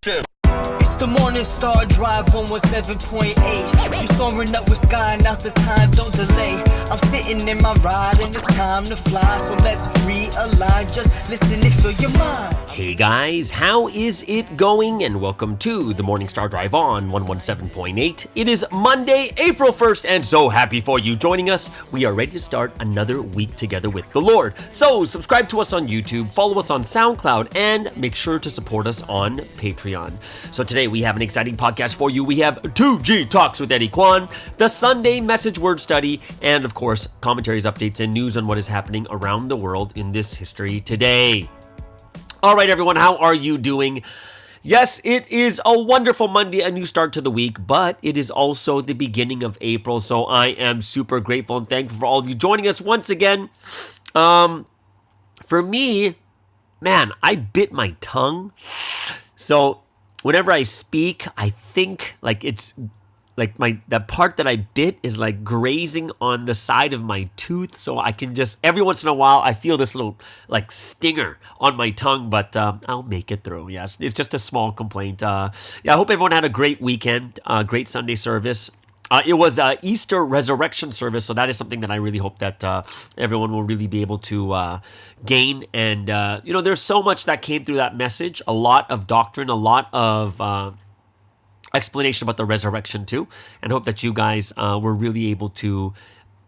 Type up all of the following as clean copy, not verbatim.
It's the Morning Star Drive 117.8. You soaring up with sky, now's the time, don't delay. I'm sitting in my ride and it's time to fly. So let's realign, just listen and fill your mind. Hey guys, how is it going? And welcome to the Morning Star Drive on 117.8. It is Monday, April 1st, and so happy for you joining us. We are ready to start another week together with the Lord. So subscribe to us on YouTube, follow us on SoundCloud, and make sure to support us on Patreon. So today we have an exciting podcast for you. We have 2G Talks with Eddie Kweon, the Sunday Message Word Study, and of course, commentaries, updates, and news on what is happening around the world in this history today. All right, everyone, how are you doing? Yes, it is a wonderful Monday, a new start to the week, but it is also the beginning of April, so I am super grateful and thankful for all of you joining us once again. For me, man, I bit my tongue. So whenever I speak, I think it's like that part that I bit is like grazing on the side of my tooth, so I can just every once in a while I feel this little like stinger on my tongue, but I'll make it through. Yes, it's just a small complaint. I hope everyone had a great weekend, great Sunday service. It was Easter resurrection service, so that is something that I really hope that everyone will really be able to gain. And there's so much that came through that message, a lot of doctrine, a lot of explanation about the resurrection too, and hope that you guys were really able to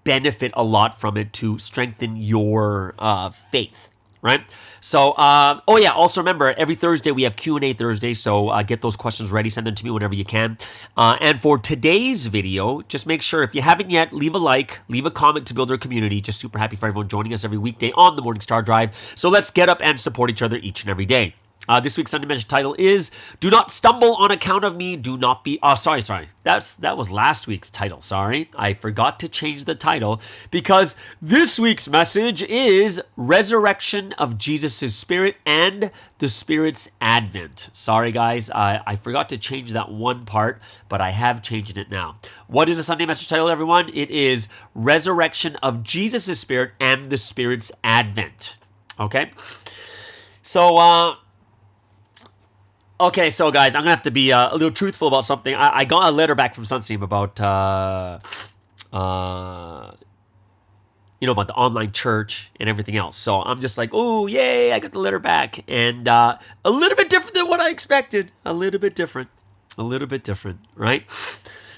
benefit a lot from it to strengthen your faith, right? So, also remember, every Thursday we have Q&A Thursday, so get those questions ready, send them to me whenever you can. And for today's video, just make sure, if you haven't yet, leave a like, leave a comment to build our community. Just super happy for everyone joining us every weekday on the Morning Star Drive. So let's get up and support each other each and every day. This week's Sunday message title is "Do Not Stumble on Account of Me. Do not be." Oh, sorry. That was last week's title. Sorry, I forgot to change the title because this week's message is "Resurrection of Jesus' Spirit and the Spirit's Advent." Sorry, guys, I forgot to change that one part, but I have changed it now. What is the Sunday message title, everyone? It is "Resurrection of Jesus' Spirit and the Spirit's Advent." Okay, so. Okay, so guys, I'm going to have to be a little truthful about something. I got a letter back from Sunseam about, about the online church and everything else. So I'm just like, oh, yay, I got the letter back. And a little bit different than what I expected. A little bit different, right?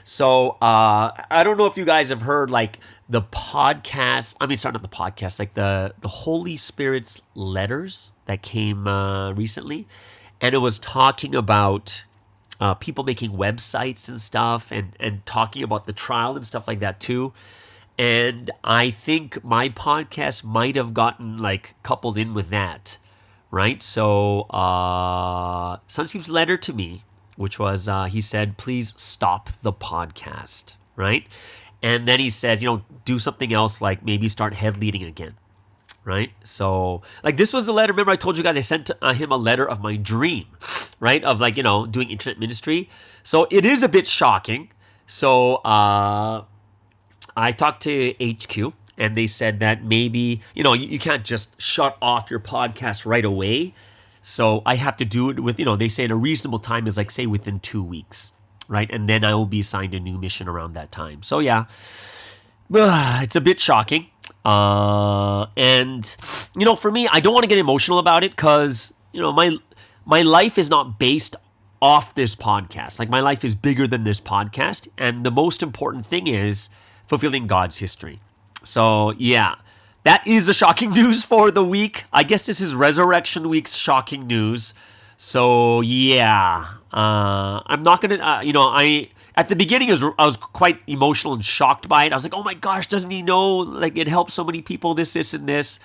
So I don't know if you guys have heard, like, the podcast. I mean, sorry, not the podcast, like the Holy Spirit's letters that came recently. And it was talking about people making websites and stuff and talking about the trial and stuff like that too. And I think my podcast might have gotten like coupled in with that, right? So Sunseam's letter to me, which was, he said, please stop the podcast, right? And then he says, do something else, like maybe start head leading again. Right? So, like, this was the letter. Remember, I told you guys I sent him a letter of my dream, right? Of, like, doing internet ministry. So, it is a bit shocking. So, I talked to HQ, and they said that maybe, you can't just shut off your podcast right away. So, I have to do it with, they say in a reasonable time is, like, say, within 2 weeks, right? And then I will be assigned a new mission around that time. So, yeah, it's a bit shocking. And for me, I don't want to get emotional about it because, my life is not based off this podcast. Like, my life is bigger than this podcast. And the most important thing is fulfilling God's history. So, yeah, that is the shocking news for the week. I guess this is Resurrection Week's shocking news. So, yeah, I'm not going to, at the beginning, I was quite emotional and shocked by it. I was like, oh my gosh, doesn't he know? Like, it helps so many people, this, and this.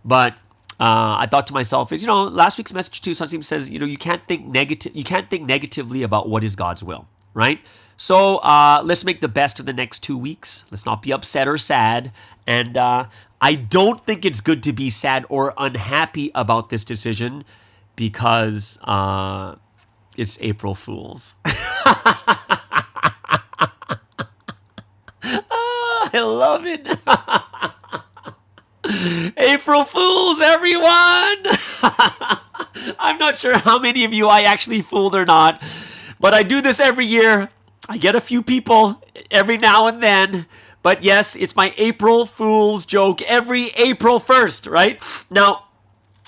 But I thought to myself, last week's message too, Sunseam says, you can't think negatively about what is God's will, right? So let's make the best of the next 2 weeks. Let's not be upset or sad. And I don't think it's good to be sad or unhappy about this decision because it's April Fool's. I love it. April Fools, everyone. I'm not sure how many of you I actually fooled or not, but I do this every year. I get a few people every now and then. But yes, it's my April Fool's joke every April 1st, right? Now,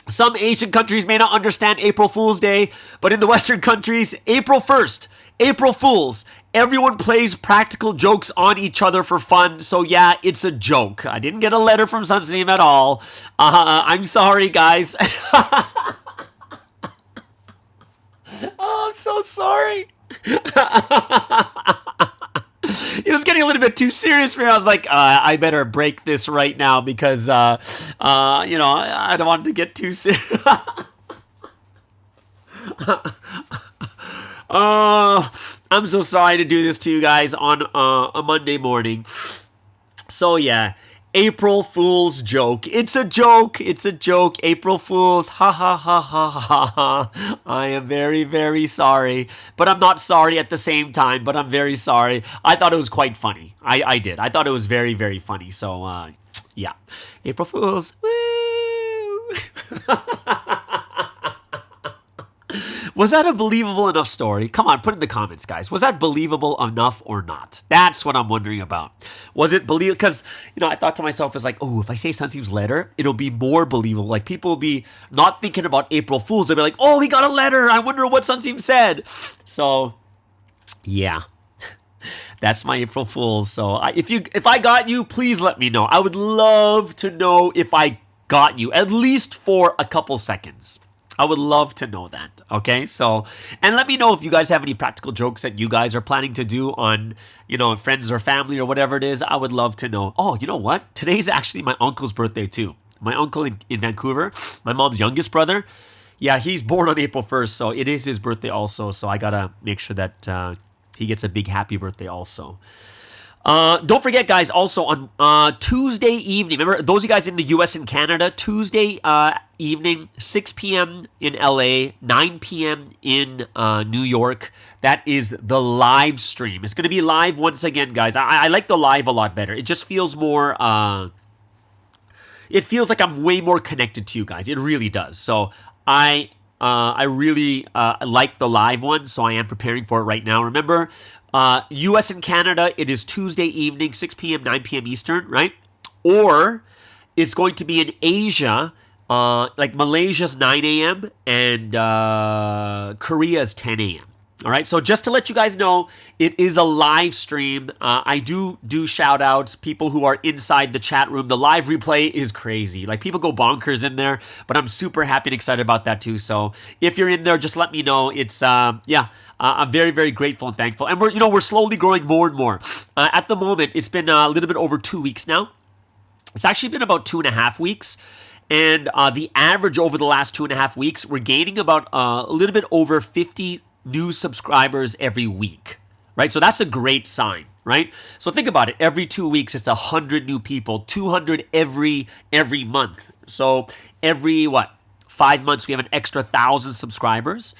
some Asian countries may not understand April Fool's Day, but in the Western countries, April 1st, April Fools, everyone plays practical jokes on each other for fun. So yeah, it's a joke. I didn't get a letter from Sunsteam at all. I'm sorry, guys. Oh, I'm so sorry. It was getting a little bit too serious for me. I was like, I better break this right now because, I don't want it to get too serious. I'm so sorry to do this to you guys on a Monday morning. So yeah, April Fool's joke. It's a joke. It's a joke. April Fools. Ha ha ha ha ha ha. I am very, very sorry. But I'm not sorry at the same time, but I'm very sorry. I thought it was quite funny. I did. I thought it was very, very funny. So, yeah. April Fools. Woo! Was that a believable enough story? Come on, put it in the comments, guys. Was that believable enough or not? That's what I'm wondering about. Was it believable? Because, I thought to myself, it's like, oh, if I say Sunsteam's letter, it'll be more believable. Like, people will be not thinking about April Fools. They'll be like, oh, we got a letter. I wonder what Sunsteam said. So, yeah. That's my April Fools. So, if I got you, please let me know. I would love to know if I got you, at least for a couple seconds. I would love to know that, okay? So, and let me know if you guys have any practical jokes that you guys are planning to do on, friends or family or whatever it is. I would love to know. Oh, you know what? Today's actually my uncle's birthday too. My uncle in Vancouver, my mom's youngest brother. Yeah, he's born on April 1st, so it is his birthday also. So I got to make sure that he gets a big happy birthday also. Don't forget, guys, also on Tuesday evening, remember, those of you guys in the US and Canada, Tuesday evening, 6 p.m. in LA, 9 p.m. in New York, that is the live stream. It's going to be live once again, guys. I like the live a lot better. It just feels more, it feels like I'm way more connected to you guys. It really does. So I really like the live one, so I am preparing for it right now. Remember, US and Canada, it is Tuesday evening, 6 p.m., 9 p.m. Eastern, right? Or it's going to be in Asia, like Malaysia's 9 a.m. and Korea's 10 a.m. All right, so just to let you guys know, it is a live stream. I do shout outs, people who are inside the chat room. The live replay is crazy. Like, people go bonkers in there, but I'm super happy and excited about that too. So if you're in there, just let me know. It's, I'm very, very grateful and thankful. And we're slowly growing more and more. At the moment, it's been a little bit over 2 weeks now. It's actually been about 2.5 weeks. And the average over the last 2.5 weeks, we're gaining about a little bit over 50 new subscribers every week, right? So that's a great sign, right? So think about it. Every 2 weeks, it's 100 new people, 200 every month. So every, 5 months, we have an extra 1,000 subscribers.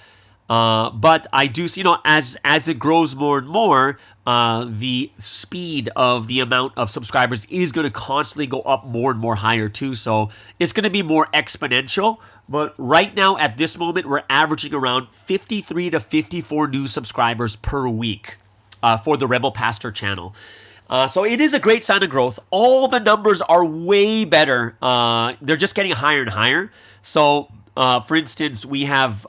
But I do see, as it grows more and more, the speed of the amount of subscribers is going to constantly go up more and more higher too. So it's going to be more exponential. But right now, at this moment, we're averaging around 53 to 54 new subscribers per week for the Rebel Pastor channel. So it is a great sign of growth. All the numbers are way better. They're just getting higher and higher. So, for instance, we have,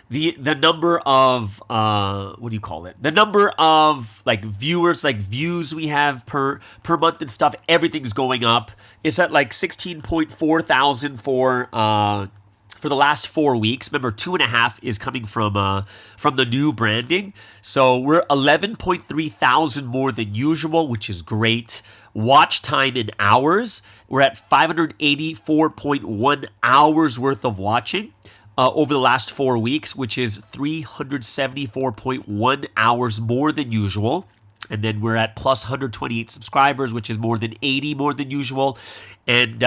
the number of, the number of, viewers, views we have per month and stuff, everything's going up. It's at 16.4 thousand for the last 4 weeks. Remember, 2.5 is coming from the new branding. So we're 11.3 thousand more than usual, which is great. Watch time in hours, we're at 584.1 hours worth of watching over the last 4 weeks, which is 374.1 hours more than usual. And then we're at plus 128 subscribers, which is more than 80 more than usual. And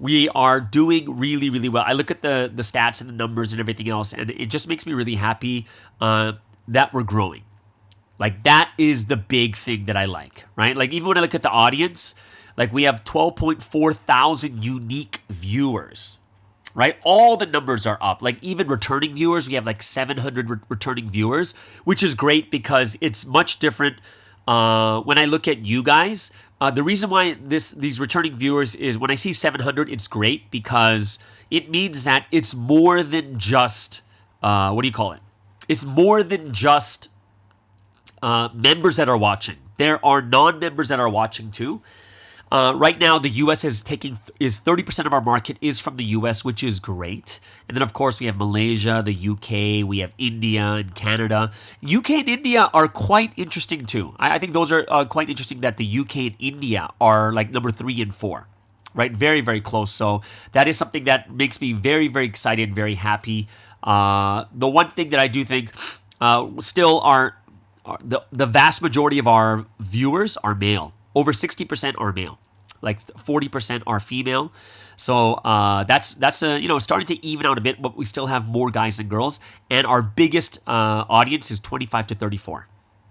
we are doing really, really well. I look at the stats and the numbers and everything else, and it just makes me really happy that we're growing. That is the big thing that I like, right? Even when I look at the audience, we have 12.4 thousand unique viewers. right? All the numbers are up. Like even returning viewers, we have like 700 returning viewers, which is great because it's much different. When I look at you guys, the reason why these returning viewers is when I see 700, it's great because it means that it's more than just, what do you call it? It's more than just members that are watching. There are non-members that are watching too. Right now, the U.S. is 30% of our market is from the U.S., which is great. And then, of course, we have Malaysia, the U.K., we have India and Canada. U.K. and India are quite interesting too. I think those are quite interesting that the U.K. and India are like number 3 and 4, right? Very, very close. So that is something that makes me very, very excited, very happy. The one thing that I do think still the vast majority of our viewers are male. Over 60% are male, like 40% are female. So that's starting to even out a bit, but we still have more guys than girls. And our biggest audience is 25 to 34.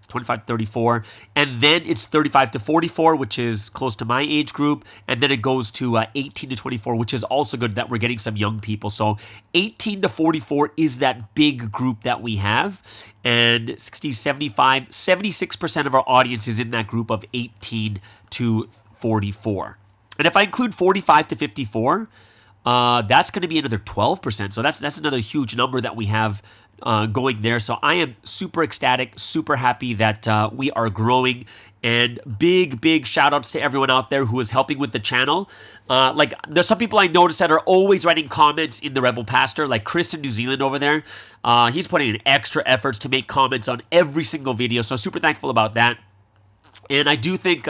25 to 34, and then it's 35 to 44, which is close to my age group, and then it goes to 18 to 24, which is also good that we're getting some young people. So 18 to 44 is that big group that we have, and 60, 75, 76% of our audience is in that group of 18 to 44. And if I include 45 to 54, that's going to be another 12%. So that's another huge number that we have going there. So I am super ecstatic, super happy that we are growing, and big shout outs to everyone out there who is helping with the channel. Like there's some people I noticed that are always writing comments in the Rebel Pastor, like Chris in New Zealand over there. He's putting in extra efforts to make comments on every single video. So super thankful about that. And I do think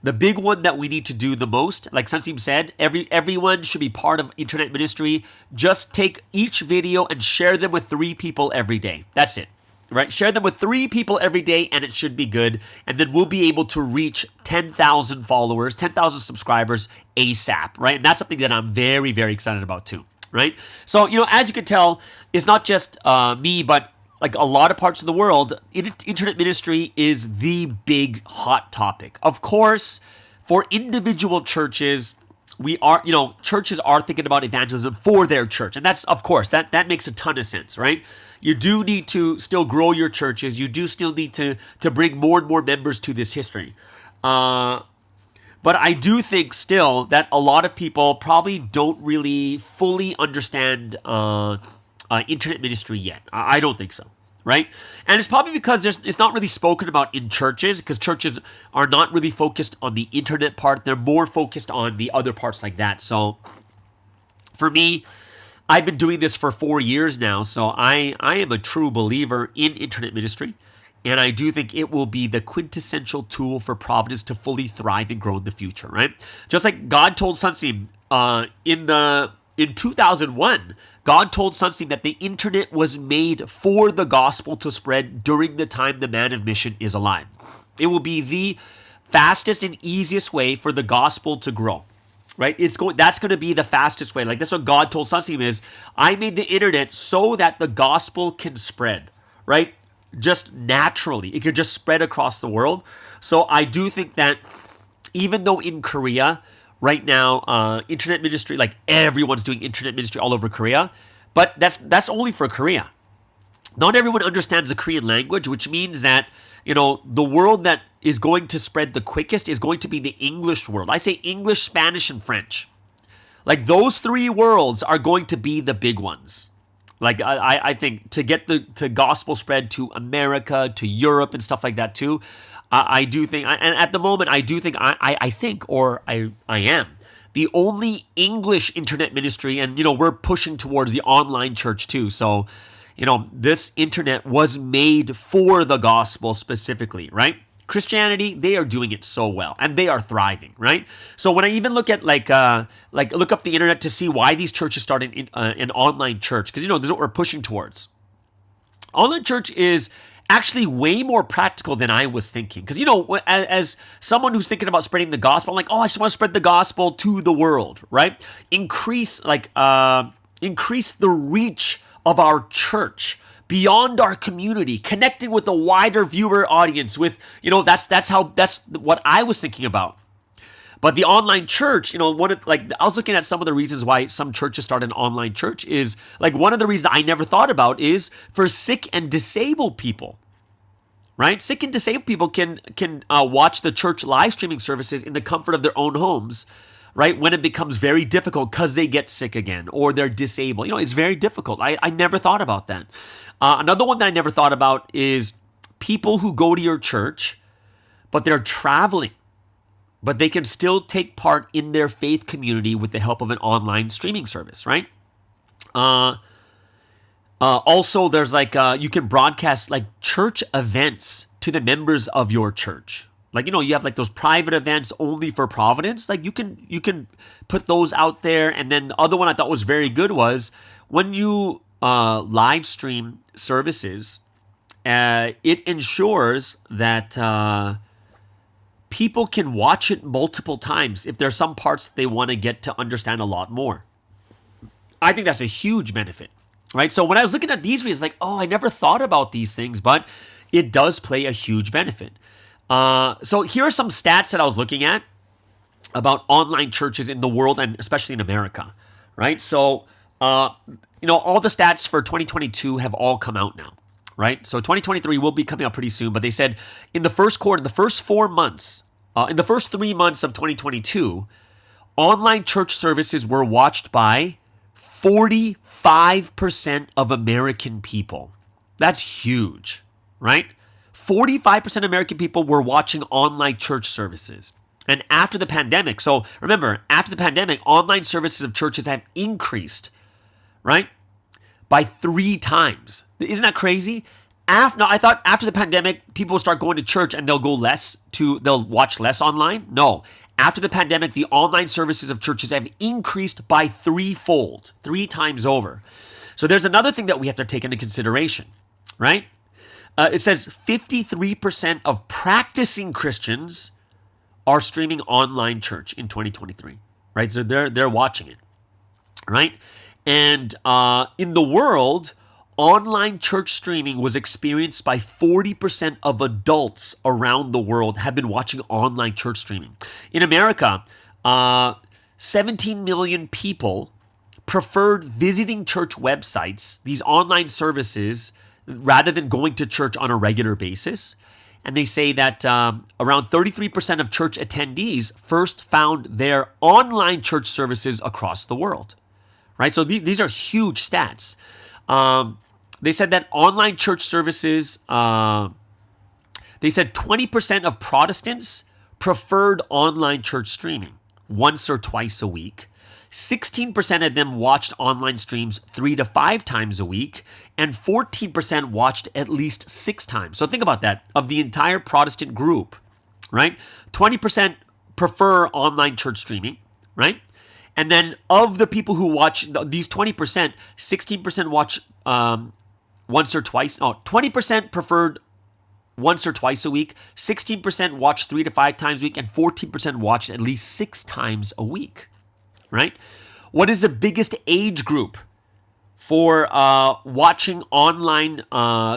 the big one that we need to do the most, like Sunseem said, everyone should be part of internet ministry. Just take each video and share them with 3 people every day. That's it, right? Share them with 3 people every day and it should be good. And then we'll be able to reach 10,000 followers, 10,000 subscribers ASAP, right? And that's something that I'm very, very excited about too, right? So, as you can tell, it's not just me, but like a lot of parts of the world, internet ministry is the big hot topic. Of course, for individual churches, churches are thinking about evangelism for their church. And that's, of course, that makes a ton of sense, right? You do need to still grow your churches. You do still need to bring more and more members to this history. But I do think still that a lot of people probably don't really fully understand internet ministry yet. I don't think so, right? And it's probably because it's not really spoken about in churches, because churches are not really focused on the internet part. They're more focused on the other parts like that. So for me, I've been doing this for 4 years now, so I am a true believer in internet ministry, and I do think it will be the quintessential tool for Providence to fully thrive and grow in the future, right? Just like God told Sunseem in 2001, God told Sunseem that the internet was made for the gospel to spread during the time the man of mission is alive. It will be the fastest and easiest way for the gospel to grow, right? That's going to be the fastest way. Like that's what God told Sunseem is, I made the internet so that the gospel can spread, right? Just naturally. It could just spread across the world. So I do think that even though in Korea, right now, internet ministry, like everyone's doing internet ministry all over Korea, but that's only for Korea. Not everyone understands the Korean language, which means that, the world that is going to spread the quickest is going to be the English world. I say English, Spanish, and French. Like those 3 worlds are going to be the big ones. Like I think to get the gospel spread to America, to Europe and stuff like that too, I do think, and at the moment, I do think, I am the only English internet ministry, and, we're pushing towards the online church too. So, this internet was made for the gospel specifically, right? Christianity, they are doing it so well, and they are thriving, right? So when I even look at look up the internet to see why these churches started an online church, because, this is what we're pushing towards. Online church is actually way more practical than I was thinking. Because, as someone who's thinking about spreading the gospel, I'm like, I just want to spread the gospel to the world, right? Increase the reach of our church beyond our community, connecting with a wider viewer audience with, that's what I was thinking about. But the online church, I was looking at some of the reasons why some churches start an online church is like one of the reasons I never thought about is for sick and disabled people, right? Sick and disabled people can watch the church live streaming services in the comfort of their own homes, right? When it becomes very difficult because they get sick again or they're disabled. It's very difficult. I never thought about that. Another one that I never thought about is people who go to your church, but they're traveling, but they can still take part in their faith community with the help of an online streaming service, right? Also, there's you can broadcast like church events to the members of your church. You have like those private events only for Providence. Like you can put those out there. And then the other one I thought was very good was when you live stream services, it ensures that people can watch it multiple times if there's some parts that they want to get to understand a lot more. I think that's a huge benefit, right? So when I was looking at these reasons, I never thought about these things, but it does play a huge benefit. So here are some stats that I was looking at about online churches in the world and especially in America, right? So, all the stats for 2022 have all come out now. Right? So 2023 will be coming out pretty soon, but they said in the first quarter, the first 4 months, in the first 3 months of 2022, online church services were watched by 45% of American people. That's huge, right? 45% of American people were watching online church services. And after the pandemic, so remember, after the pandemic, online services of churches have increased, right? By 3 times. Isn't that crazy? I thought after the pandemic, people will start going to church and they'll watch less online. No. After the pandemic, the online services of churches have increased by 3 times over. So there's another thing that we have to take into consideration, right? It says 53% of practicing Christians are streaming online church in 2023, right? So they're watching it, right? And in the world, online church streaming was experienced by 40% of adults around the world have been watching online church streaming. In America, 17 million people preferred visiting church websites, these online services, rather than going to church on a regular basis. And they say that around 33% of church attendees first found their online church services across the world. Right, so these are huge stats. They said that online church services, they said 20% of Protestants preferred online church streaming once or twice a week. 16% of them watched online streams 3 to 5 times a week, and 14% watched at least 6 times. So think about that. Of the entire Protestant group, right? 20% prefer online church streaming, right? And then of the people who watch these 20%, 16% watch once or twice. 20% preferred once or twice a week. 16% watch 3 to 5 times a week, and 14% watched at least 6 times a week. Right? What is the biggest age group for watching online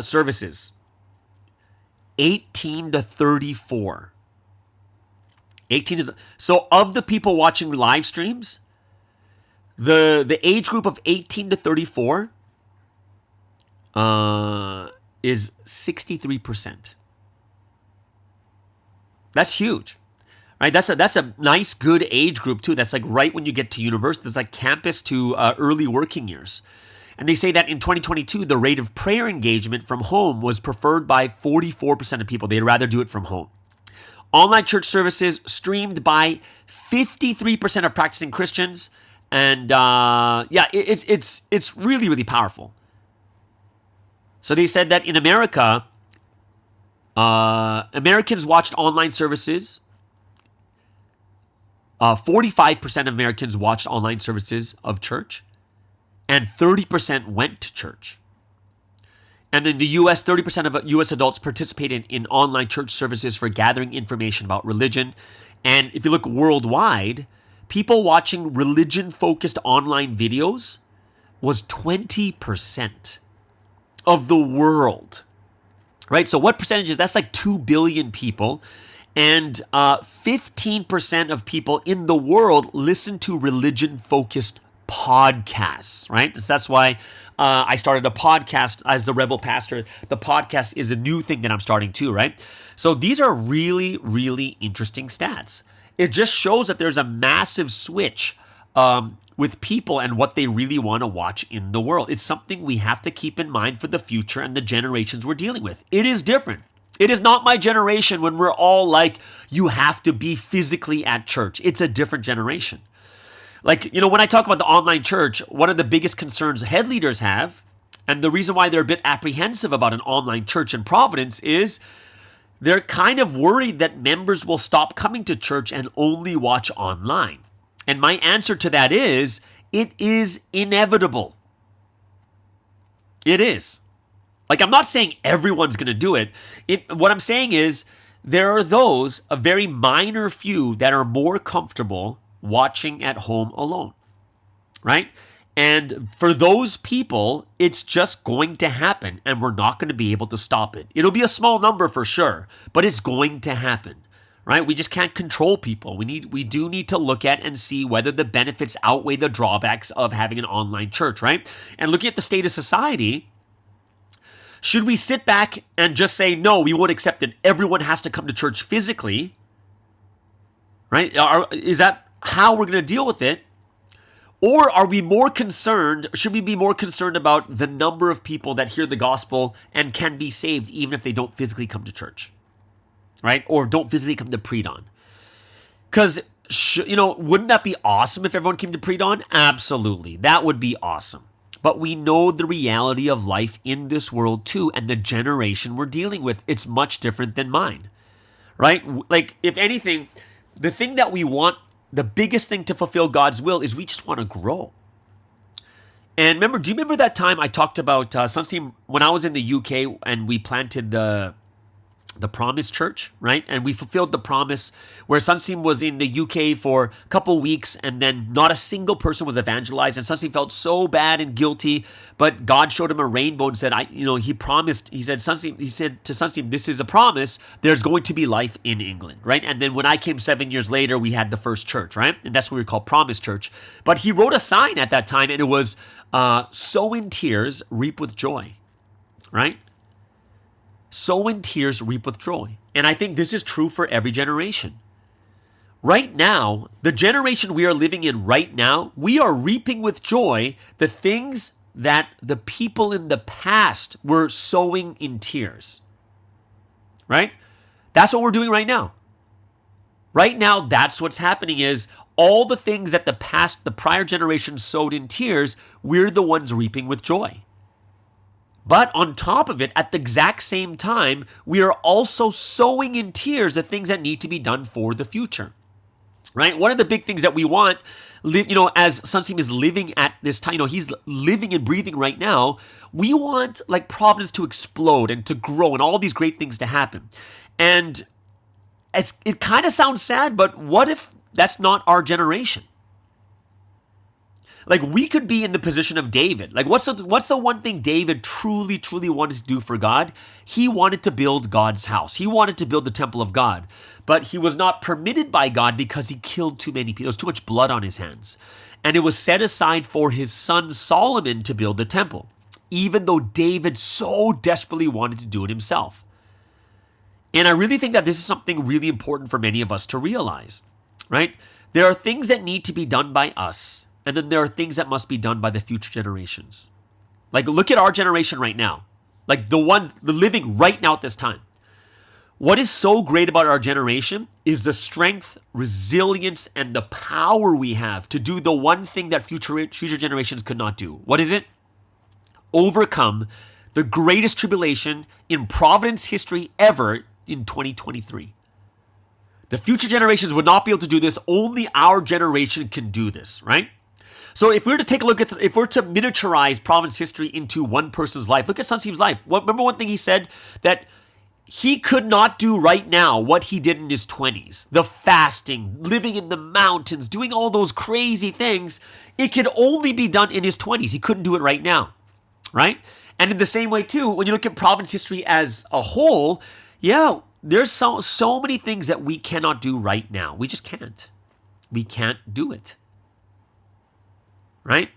services? 18 to 34. So of the people watching live streams, the age group of 18 to 34 is 63%. That's huge. Right? That's a nice, good age group too. That's like right when you get to university. It's like campus to early working years. And they say that in 2022, the rate of prayer engagement from home was preferred by 44% of people. They'd rather do it from home. Online church services streamed by 53% of practicing Christians. And it's really, really powerful. So they said that in America, Americans watched online services. 45% of Americans watched online services of church, and 30% went to church. And in the U.S., 30% of U.S. adults participated in online church services for gathering information about religion. And if you look worldwide, people watching religion-focused online videos was 20% of the world. Right? So what percentage is that? That's like 2 billion people. And 15% of people in the world listen to religion-focused podcasts, right? That's why I started a podcast as the Rebel Pastor. The podcast is a new thing that I'm starting too, right? So these are really, really interesting stats. It just shows that there's a massive switch with people and what they really want to watch in the world. It's something we have to keep in mind for the future and the generations we're dealing with. It is different. It is not my generation when we're all like, you have to be physically at church. It's a different generation. Like, when I talk about the online church, one of the biggest concerns head leaders have, and the reason why they're a bit apprehensive about an online church in Providence is they're kind of worried that members will stop coming to church and only watch online. And my answer to that is, it is inevitable. It is. Like, I'm not saying everyone's going to do it. What I'm saying is there are those, a very minor few, that are more comfortable watching at home alone, right? And for those people, it's just going to happen, and we're not going to be able to stop it. It'll be a small number for sure, but it's going to happen, right? We just can't control people. We do need to look at and see whether the benefits outweigh the drawbacks of having an online church, right? And looking at the state of society, should we sit back and just say, no, we won't accept it, everyone has to come to church physically, right? Is that how we're going to deal with it? Or are we more concerned, should we be more concerned about the number of people that hear the gospel and can be saved even if they don't physically come to church, right? Or don't physically come to pre-dawn? Because, wouldn't that be awesome if everyone came to pre-dawn? Absolutely. That would be awesome. But we know the reality of life in this world too, and the generation we're dealing with. It's much different than mine, right? Like, if anything, the thing that we want, the biggest thing to fulfill God's will is we just want to grow. And do you remember that time I talked about Sunsteam when I was in the UK and we planted the Promise Church, right? And we fulfilled the promise where Sunsteam was in the UK for a couple weeks and then not a single person was evangelized, and Sunsteam felt so bad and guilty, but God showed him a rainbow and said, he promised, he said to Sunsteam, this is a promise, there's going to be life in England, right? And then when I came 7 years later, we had the first church, right? And that's what we call Promise Church. But he wrote a sign at that time and it was, sow in tears, reap with joy, right? Sow in tears, reap with joy. And I think this is true for every generation. Right now, the generation we are living in right now, we are reaping with joy the things that the people in the past were sowing in tears. Right? That's what we're doing right now. Right now, that's what's happening is all the things that the prior generation sowed in tears, we're the ones reaping with joy. But on top of it, at the exact same time, we are also sowing in tears the things that need to be done for the future, right? One of the big things that we want, as Sunsteam is living at this time, he's living and breathing right now, we want like Providence to explode and to grow and all these great things to happen. And it kind of sounds sad, but what if that's not our generation? Like, we could be in the position of David. Like, what's the one thing David truly, truly wanted to do for God? He wanted to build God's house. He wanted to build the temple of God. But he was not permitted by God because he killed too many people. There was too much blood on his hands. And it was set aside for his son Solomon to build the temple, even though David so desperately wanted to do it himself. And I really think that this is something really important for many of us to realize, right? There are things that need to be done by us. And then there are things that must be done by the future generations. Like, look at our generation right now. Like, the living right now at this time. What is so great about our generation is the strength, resilience, and the power we have to do the one thing that future generations could not do. What is it? Overcome the greatest tribulation in Providence history ever in 2023. The future generations would not be able to do this. Only our generation can do this, right? So if we were to take a look at, if we're to miniaturize Providence history into one person's life, look at Sunsteam's life. Remember one thing he said? That he could not do right now what he did in his 20s. The fasting, living in the mountains, doing all those crazy things. It could only be done in his 20s. He couldn't do it right now, right? And in the same way too, when you look at Providence history as a whole, yeah, there's so many things that we cannot do right now. We just can't. We can't do it. Right?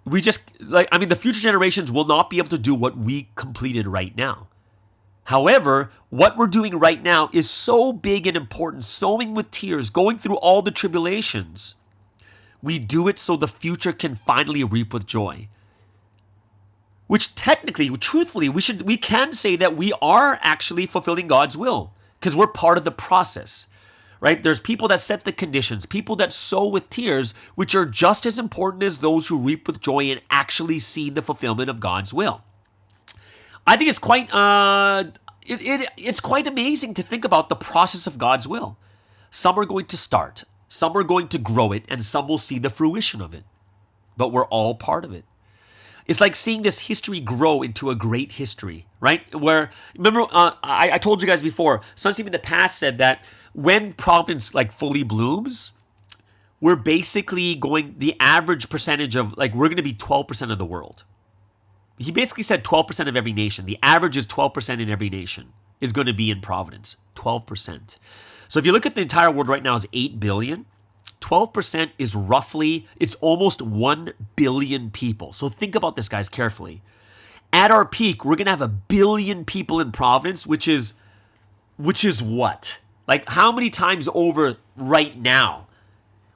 The future generations will not be able to do what we completed right now. However, what we're doing right now is so big and important, sowing with tears, going through all the tribulations. We do it so the future can finally reap with joy. Which technically, truthfully, we can say that we are actually fulfilling God's will because we're part of the process. Right? There's people that set the conditions, people that sow with tears, which are just as important as those who reap with joy and actually see the fulfillment of God's will. I think it's quite it's quite amazing to think about the process of God's will. Some are going to start, some are going to grow it, and some will see the fruition of it. But we're all part of it. It's like seeing this history grow into a great history, right? Where, remember, I told you guys before, Sunsteam in the past said that when Providence fully blooms, we're basically the average percentage of, we're going to be 12% of the world. He basically said 12% of every nation. The average is 12% in every nation is going to be in Providence. 12%. So if you look at the entire world right now is 8 billion. 12% is roughly, it's almost 1 billion people. So think about this, guys, carefully. At our peak, we're going to have 1 billion people in Providence, which is what? How many times over right now?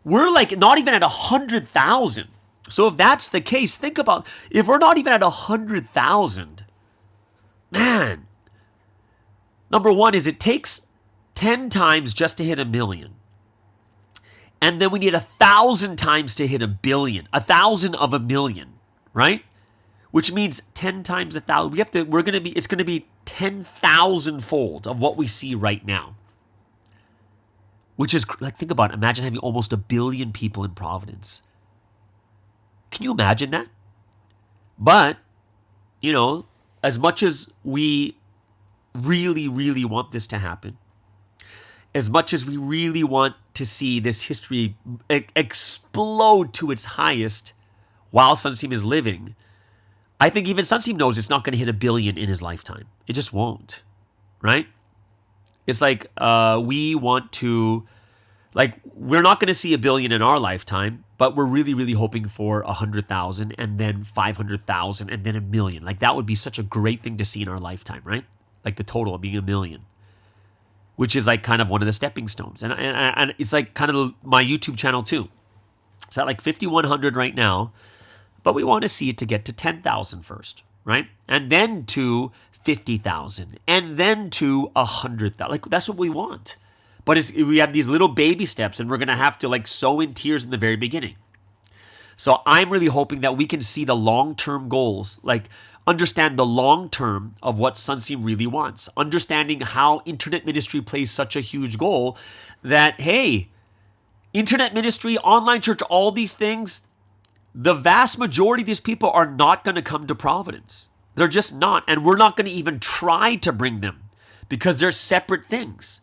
We're not even at 100,000. So if that's the case, think about if we're not even at 100,000, man. Number one is it takes 10 times just to hit 1 million. And then we need 1,000 times to hit 1 billion, 1,000 of 1 million, right? Which means 10 times 1,000. It's going to be 10,000 fold of what we see right now. Which is, think about it. Imagine having almost 1 billion people in Providence. Can you imagine that? But, as much as we really, really want this to happen, as much as we really want to see this history explode to its highest while Sunsteam is living, I think even Sunsteam knows it's not going to hit 1 billion in his lifetime. It just won't, right? It's we want to, we're not going to see 1 billion in our lifetime, but we're really, really hoping for 100,000 and then 500,000 and then 1 million. That would be such a great thing to see in our lifetime, right? The total of being 1 million, which is kind of one of the stepping stones. And it's kind of my YouTube channel too. It's at 5,100 right now, but we want to see it to get to 10,000 first, right? And then to 50,000 and then to 100,000. That's what we want. But we have these little baby steps, and we're going to have to sow in tears in the very beginning. So I'm really hoping that we can see the long-term goals, understand the long-term of what Sunsteam really wants, understanding how internet ministry plays such a huge goal that, hey, internet ministry, online church, all these things, the vast majority of these people are not going to come to Providence. They're just not, and we're not going to even try to bring them because they're separate things.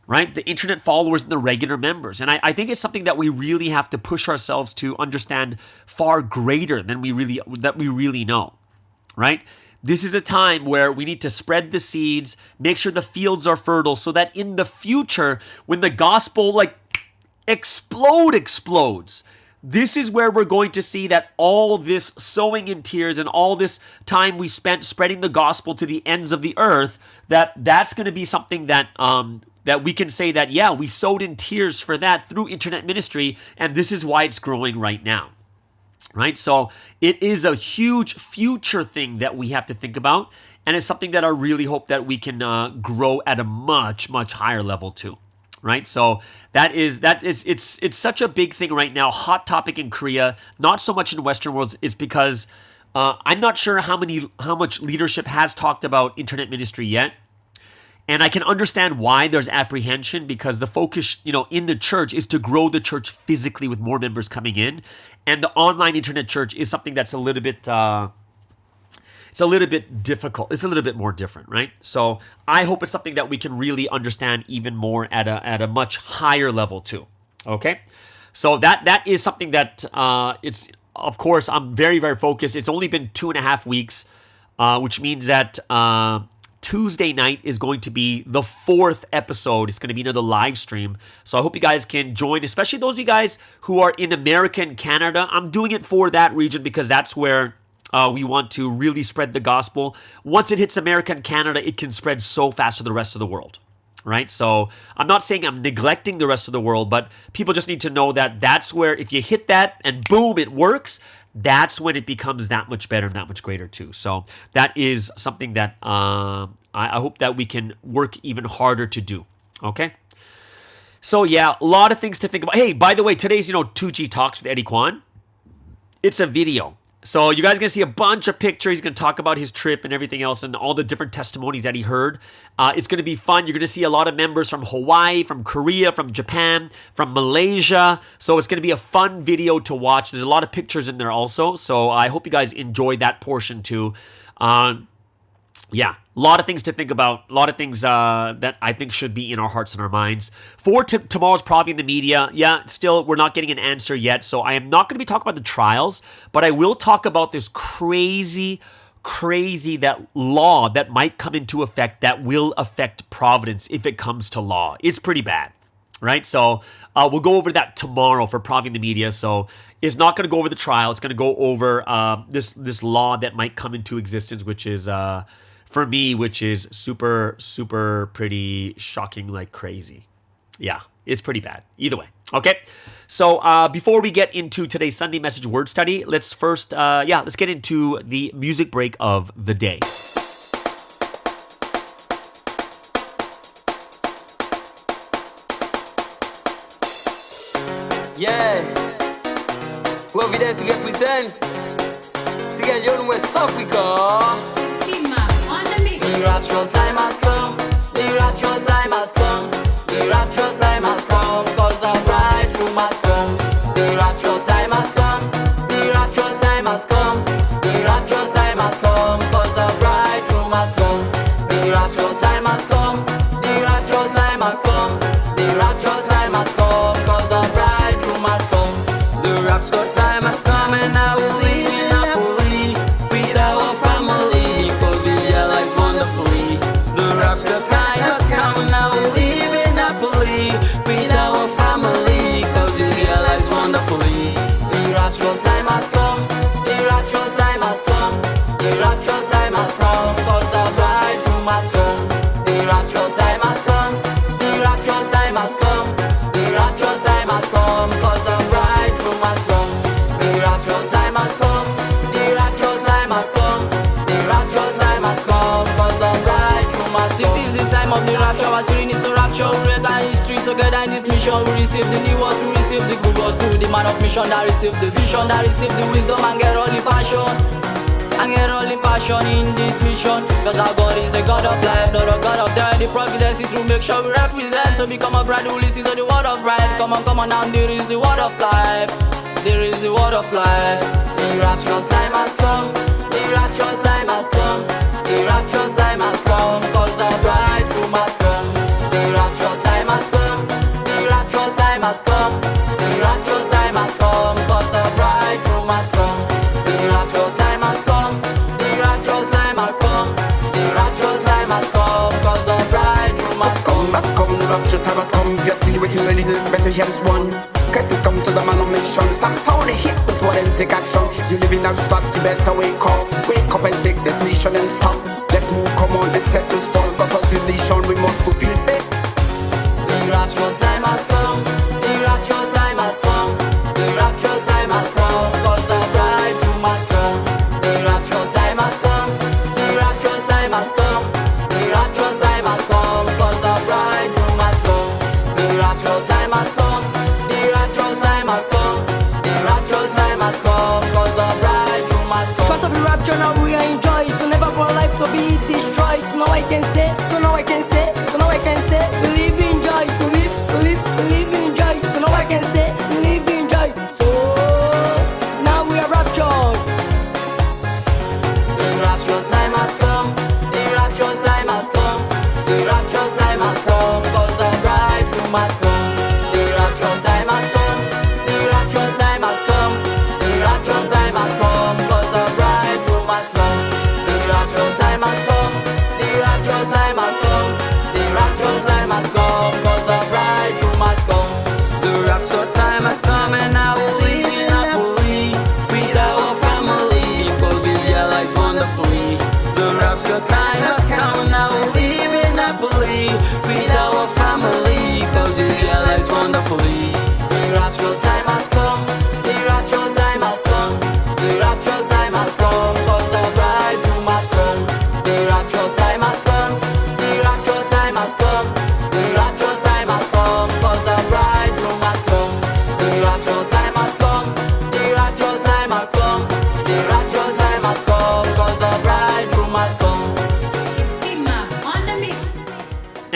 Right? The internet followers and the regular members. And I think it's something that we really have to push ourselves to understand far greater than we really know. Right? This is a time where we need to spread the seeds, make sure the fields are fertile so that in the future, when the gospel explodes, this is where we're going to see that all this sowing in tears and all this time we spent spreading the gospel to the ends of the earth, that's going to be something that we can say that, yeah, we sowed in tears for that through internet ministry, and this is why it's growing right now, right? So it is a huge future thing that we have to think about, and it's something that I really hope that we can grow at a much, much higher level too, right? So it's such a big thing right now, hot topic in Korea, not so much in Western worlds. It's because I'm not sure how much leadership has talked about internet ministry yet. And I can understand why there's apprehension because the focus, in the church is to grow the church physically with more members coming in. And the online internet church is something that's a little bit difficult. It's a little bit more different, right? So I hope it's something that we can really understand even more at a much higher level too. Okay? So that is something that it's, of course, I'm very, very focused. It's only been 2.5 weeks, which means that Tuesday night is going to be the 4th episode. It's going to be another live stream. So I hope you guys can join, especially those of you guys who are in America and Canada. I'm doing it for that region because that's where we want to really spread the gospel. Once it hits America and Canada, it can spread so fast to the rest of the world, right? So I'm not saying I'm neglecting the rest of the world, but people just need to know that that's where if you hit that and boom, it works, that's when it becomes that much better and that much greater too. So that is something that I hope that we can work even harder to do, okay? So yeah, a lot of things to think about. Hey, by the way, today's, 2G Talks with Eddie Kweon. It's a video. So you guys are going to see a bunch of pictures. He's going to talk about his trip and everything else and all the different testimonies that he heard. It's going to be fun. You're going to see a lot of members from Hawaii, from Korea, from Japan, from Malaysia. So it's going to be a fun video to watch. There's a lot of pictures in there also. So I hope you guys enjoy that portion too. Yeah, a lot of things to think about, a lot of things that I think should be in our hearts and our minds. For tomorrow's Provi in the media, yeah, still, we're not getting an answer yet, so I am not going to be talking about the trials, but I will talk about this crazy that law that might come into effect that will affect Providence if it comes to law. It's pretty bad, right? So we'll go over that tomorrow for Provi in the media, so it's not going to go over the trial. It's going to go over this law that might come into existence, which is... for me, which is super pretty shocking like crazy. Yeah, it's pretty bad. Either way. Okay, so before we get into today's Sunday message word study, let's first, let's get into the music break of the day. Yeah, Providence represents Sierra Leone, West Africa. The rapture time has come, the rapture time has come, the rapture time has come, cause the bridegroom has come. The rapture time has come, the rapture time has come, the rapture time has come, cause the bridegroom has come. The rapture time has come, the rapture time has come, the rapture time has come, cause the bridegroom has come. The rapture time has come and I will leave in Napoli with our family, cause we realize wonderfully. The rapture time has come and I will live in Napoli with our family, cause we realize wonderfully. The rapture time has come, the rapture time has come, the rapture time has come, cause the bridegroom has come. The rapture time has come, the rapture time has come, the rapture time has come, cause the bridegroom has come. The rapture time has come, the rapture time has come, the rapture time has come, cause the bridegroom has come. This is the time of the rapture, our spirit is the rapture. We read our history together in this mission. We receive the new words, we receive the good words through the man of mission that receive the vision, that receive the wisdom and get all the passion. And get all the passion in this mission, cause our God is the God of life, not a God of death. The providence is to make sure we represent, to become a bride who listens to the word of right. Come on now, there is the word of life, there is the word of life. The rapture time has come, the rapture time has come, the rapture time has come, cause the bridegroom has come. The rapture time has come, the rapture time has come, the rapture time has come, cause the bridegroom has come. The rapture time has come, the rapture time has come, the rapture time has come, cause the bridegroom has come. The rapture time has come. If you're still waiting, ladies, it's better hear this one. Christ has come to the man on mission. Some sound a hit, this one and take action. You living out stuck, you better wake up and take this mission and stop. Let's move, come on, let's set this fall, cause us this vision we must fulfill, say. The rapture time has come, the rapture time has come, the rapture time has come, cause the bridegroom has come. The rapture time has come, the rapture time has come, the rapture time has come, cause the bridegroom has come. The rapture time has come, the rapture time has come, the rapture time has come, cause the bridegroom has come. Because of the rapture now we are in joy, so never for life to be destroyed. So now I can say, so now I can say, so now I can say, we live in joy, we live in joy. So now I can say, we live in joy. So now we are raptured. The rapture time has come, the rapture time has come, the rapture time has come, cause the bridegroom has come. The rapture time has come, the rapture time has come, the rapture time has come, cause the bridegroom has come. The rapture time has come, the rapture rapture's time has come. Now we're living happily with our family, cause we realize wonderfully. The rapture's time has come. The rapture's time has come. The rapture's time has come, cause the bridegroom has come. The rapture's time has come. The rapture's time has come. The rapture's time has come, cause the bridegroom has come. The rapture's time has come. The rapture's time has come. The rapture's time has come, cause the bridegroom has come.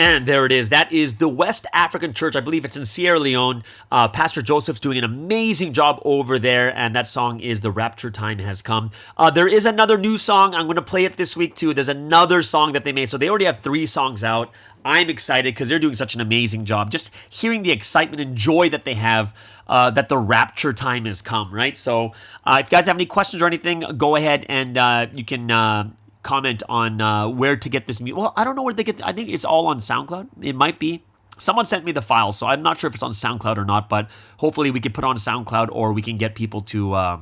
And there it is. That is the West African Church. I believe it's in Sierra Leone. Pastor Joseph's doing an amazing job over there, and that song is The Rapture Time Has Come. There is another new song. I'm going to play it this week, too. There's another song that they made. So they already have 3 songs out. I'm excited because they're doing such an amazing job. Just hearing the excitement and joy that they have, that the rapture time has come, right? So if you guys have any questions or anything, go ahead and you can comment on where to get this music. Well, I don't know where they get. I think it's all on SoundCloud. It might be. Someone sent me the file, so I'm not sure if it's on SoundCloud or not. But hopefully, we can put it on SoundCloud, or we can get people to.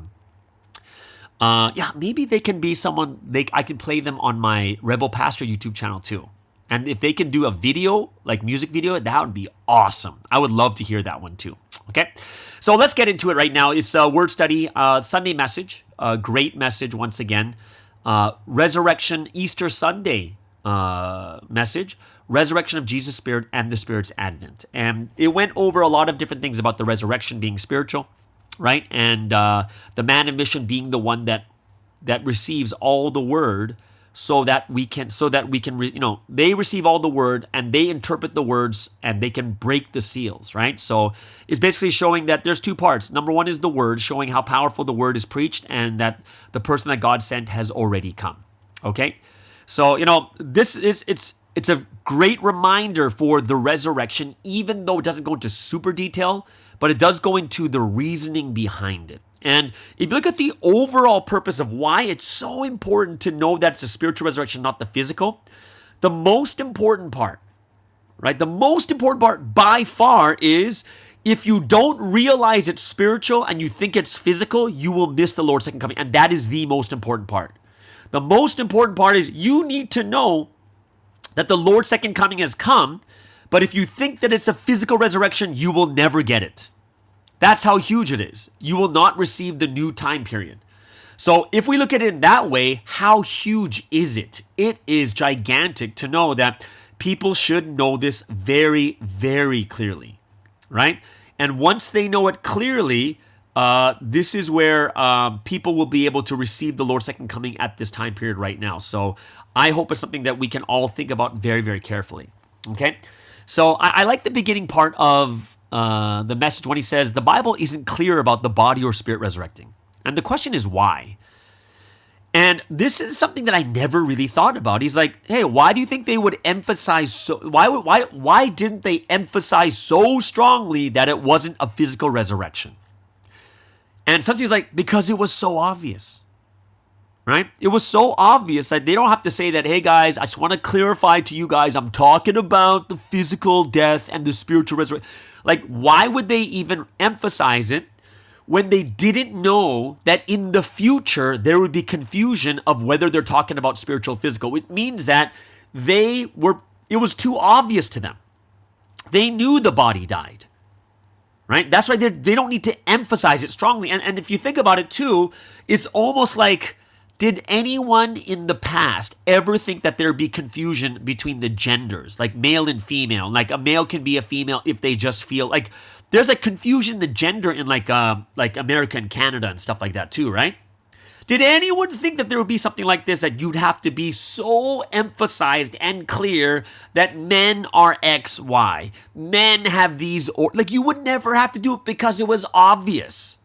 Maybe they can be someone. I can play them on my Rebel Pastor YouTube channel too. And if they can do a video, like music video, that would be awesome. I would love to hear that one too. Okay, so let's get into it right now. It's a word study, Sunday message. Great message once again. Resurrection Easter Sunday message, resurrection of Jesus' Spirit and the Spirit's advent. And it went over a lot of different things about the resurrection being spiritual, right? And the man of mission being the one that receives all the word, so that we can they receive all the word and they interpret the words and they can break the seals, right? So it's basically showing that there's 2 parts. Number 1 is the word, showing how powerful the word is preached and that the person that God sent has already come. Okay, so it's a great reminder for the resurrection, even though it doesn't go into super detail, but it does go into the reasoning behind it. And if you look at the overall purpose of why it's so important to know that it's a spiritual resurrection, not the physical, the most important part, right? The most important part by far is if you don't realize it's spiritual and you think it's physical, you will miss the Lord's second coming. And that is the most important part. The most important part is you need to know that the Lord's second coming has come, but if you think that it's a physical resurrection, you will never get it. That's how huge it is. You will not receive the new time period. So if we look at it in that way, how huge is it? It is gigantic to know that people should know this very, very clearly, right? And once they know it clearly, this is where people will be able to receive the Lord's second coming at this time period right now. So I hope it's something that we can all think about very, very carefully, okay? So I like the beginning part of the message when he says the Bible isn't clear about the body or spirit resurrecting. And the question is why? And this is something that I never really thought about. He's like, hey, why do you think they would emphasize why didn't they emphasize so strongly that it wasn't a physical resurrection? And Sunsi's like, because it was so obvious. Right? It was so obvious that they don't have to say that, hey guys, I just want to clarify to you guys, I'm talking about the physical death and the spiritual resurrection. Like, why would they even emphasize it when they didn't know that in the future there would be confusion of whether they're talking about spiritual or physical? It means that it was too obvious to them. They knew the body died. Right? That's why they don't need to emphasize it strongly. And if you think about it too, it's almost like, did anyone in the past ever think that there'd be confusion between the genders, like male and female? Like a male can be a female if they just feel like there's a confusion in the gender in like America and Canada and stuff like that too, right? Did anyone think that there would be something like this, that you'd have to be so emphasized and clear that men are X, Y, men have these, or like you would never have to do it because it was obvious.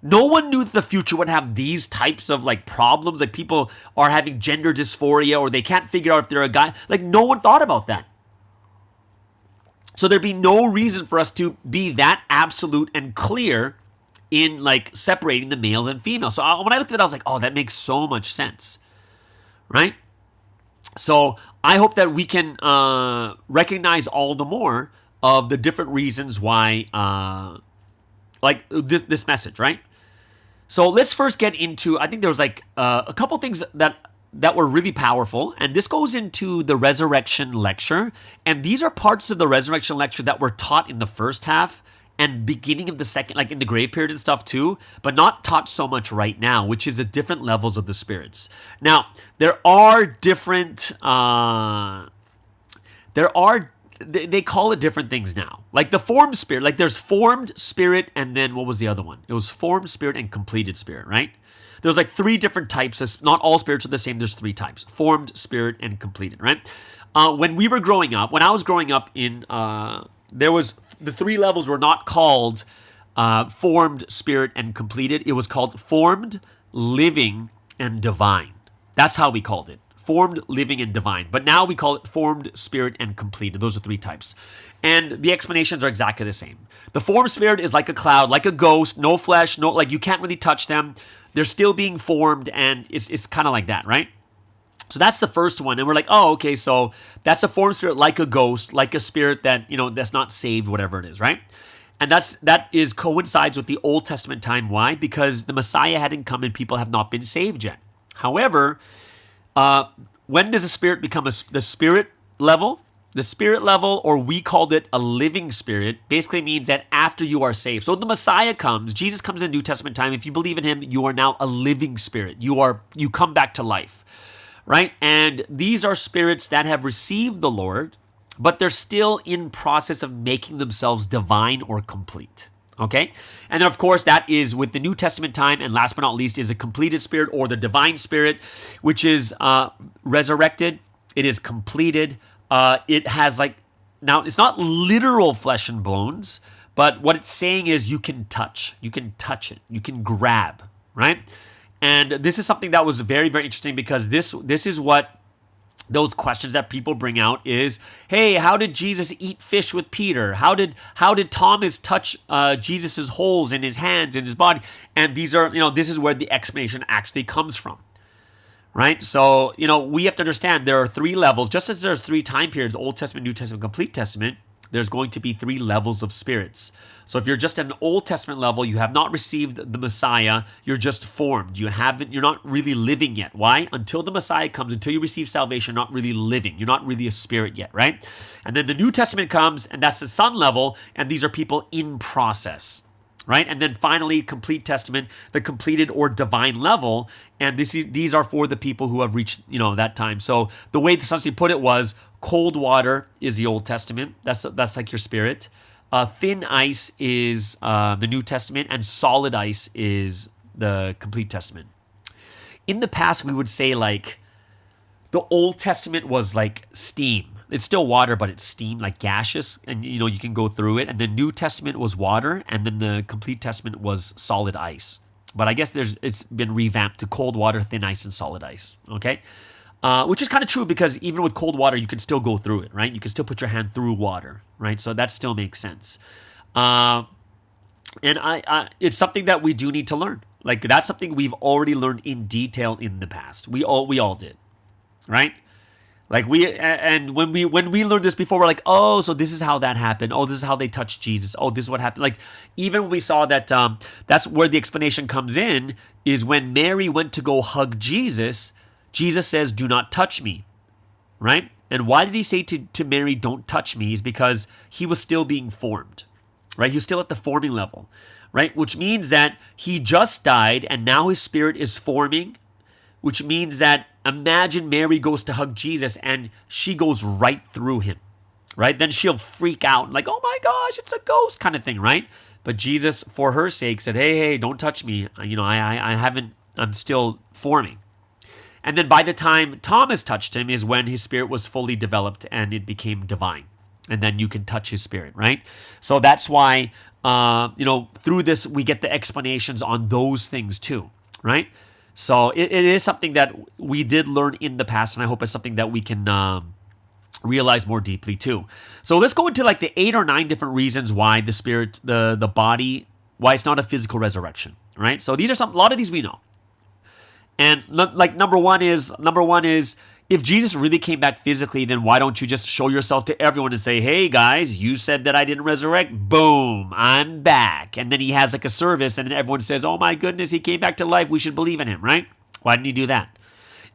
No one knew that the future would have these types of like problems, like people are having gender dysphoria or they can't figure out if they're a guy. Like no one thought about that. So there'd be no reason for us to be that absolute and clear in like separating the male and female. So when I looked at it, I was like, oh, that makes so much sense, right? So I hope that we can recognize all the more of the different reasons why, like this message, right? So let's first get into, I think there was like a couple things that that were really powerful. And this goes into the resurrection lecture. And these are parts of the resurrection lecture that were taught in the first half and beginning of the second, like in the grave period and stuff too, but not taught so much right now, which is the different levels of the spirits. Now, there are different, they call it different things now. Like the formed spirit, like there's formed spirit, and then what was the other one? It was formed spirit and completed spirit, right? There's like 3 different types. Not all spirits are the same. There's 3 types: formed, spirit, and completed, right? When I was growing up there was the 3 levels were not called formed, spirit, and completed. It was called formed, living, and divine. That's how we called it. Formed, living, and divine. But now we call it formed, spirit, and completed. Those are 3 types. And the explanations are exactly the same. The formed spirit is like a cloud, like a ghost, no flesh, no, like you can't really touch them. They're still being formed, and it's kind of like that, right? So that's the first one. And we're like, oh, okay, so that's a formed spirit like a ghost, like a spirit that, that's not saved, whatever it is, right? And that coincides with the Old Testament time. Why? Because the Messiah hadn't come and people have not been saved yet. However, when does a spirit become the spirit level? The spirit level, or we called it a living spirit, basically means that after you are saved. So when the Messiah comes, Jesus comes in the New Testament time. If you believe in him, you are now a living spirit. You come back to life, right? And these are spirits that have received the Lord, but they're still in process of making themselves divine or complete. Okay? And then, of course, that is with the New Testament time. And last but not least is a completed spirit, or the divine spirit, which is resurrected. It is completed. It has now it's not literal flesh and bones, but what it's saying is you can touch it, you can grab, right? And this is something that was very, very interesting, because this is what those questions that people bring out is, hey, how did Jesus eat fish with Peter? How did Thomas touch Jesus's holes in his hands and his body? And these are, this is where the explanation actually comes from. Right? So, we have to understand there are 3 levels. Just as there's 3 time periods, Old Testament, New Testament, Complete Testament, there's going to be 3 levels of spirits. So if you're just at an Old Testament level, you have not received the Messiah, you're just formed. You're not really living yet. Why? Until the Messiah comes, until you receive salvation, you're not really living. You're not really a spirit yet, right? And then the New Testament comes, and that's the Son level, and these are people in process. Right? And then finally, Complete Testament, the completed or divine level. And these are for the people who have reached, that time. So the way the Sun put it was, cold water is the Old Testament. That's like your spirit. Thin ice is the New Testament, and solid ice is the Complete Testament. In the past, we would say the Old Testament was like steam. It's still water, but it's steam, like gaseous, and you can go through it. And the New Testament was water, and then the Complete Testament was solid ice. But I guess it's been revamped to cold water, thin ice, and solid ice. Okay, which is kind of true, because even with cold water, you can still go through it, right? You can still put your hand through water, right? So that still makes sense. And it's something that we do need to learn. Like, that's something we've already learned in detail in the past. We all did, right? Like when we learned this before, we're like, oh, so this is how that happened. Oh, this is how they touched Jesus. Oh, this is what happened. Like, even when we saw that, that's where the explanation comes in, is when Mary went to go hug Jesus, Jesus says, do not touch me, right? And why did he say to Mary, don't touch me? Is because he was still being formed, right? He was still at the forming level, right? Which means that he just died, and now his spirit is forming, which means that, imagine Mary goes to hug Jesus and she goes right through him, right? Then she'll freak out, like, oh my gosh, it's a ghost kind of thing, right? But Jesus, for her sake, said, hey, don't touch me. I'm still forming. And then by the time Thomas touched him is when his spirit was fully developed and it became divine. And then you can touch his spirit, right? So that's why, through this, we get the explanations on those things too, right? So it is something that we did learn in the past, and I hope it's something that we can realize more deeply too. So let's go into the 8 or 9 different reasons why the spirit, the body, why it's not a physical resurrection, right? So these are a lot of these we know. And number one is, if Jesus really came back physically, then why don't you just show yourself to everyone and say, hey guys, you said that I didn't resurrect. Boom, I'm back. And then he has a service, and then everyone says, oh my goodness, he came back to life. We should believe in him, right? Why didn't he do that?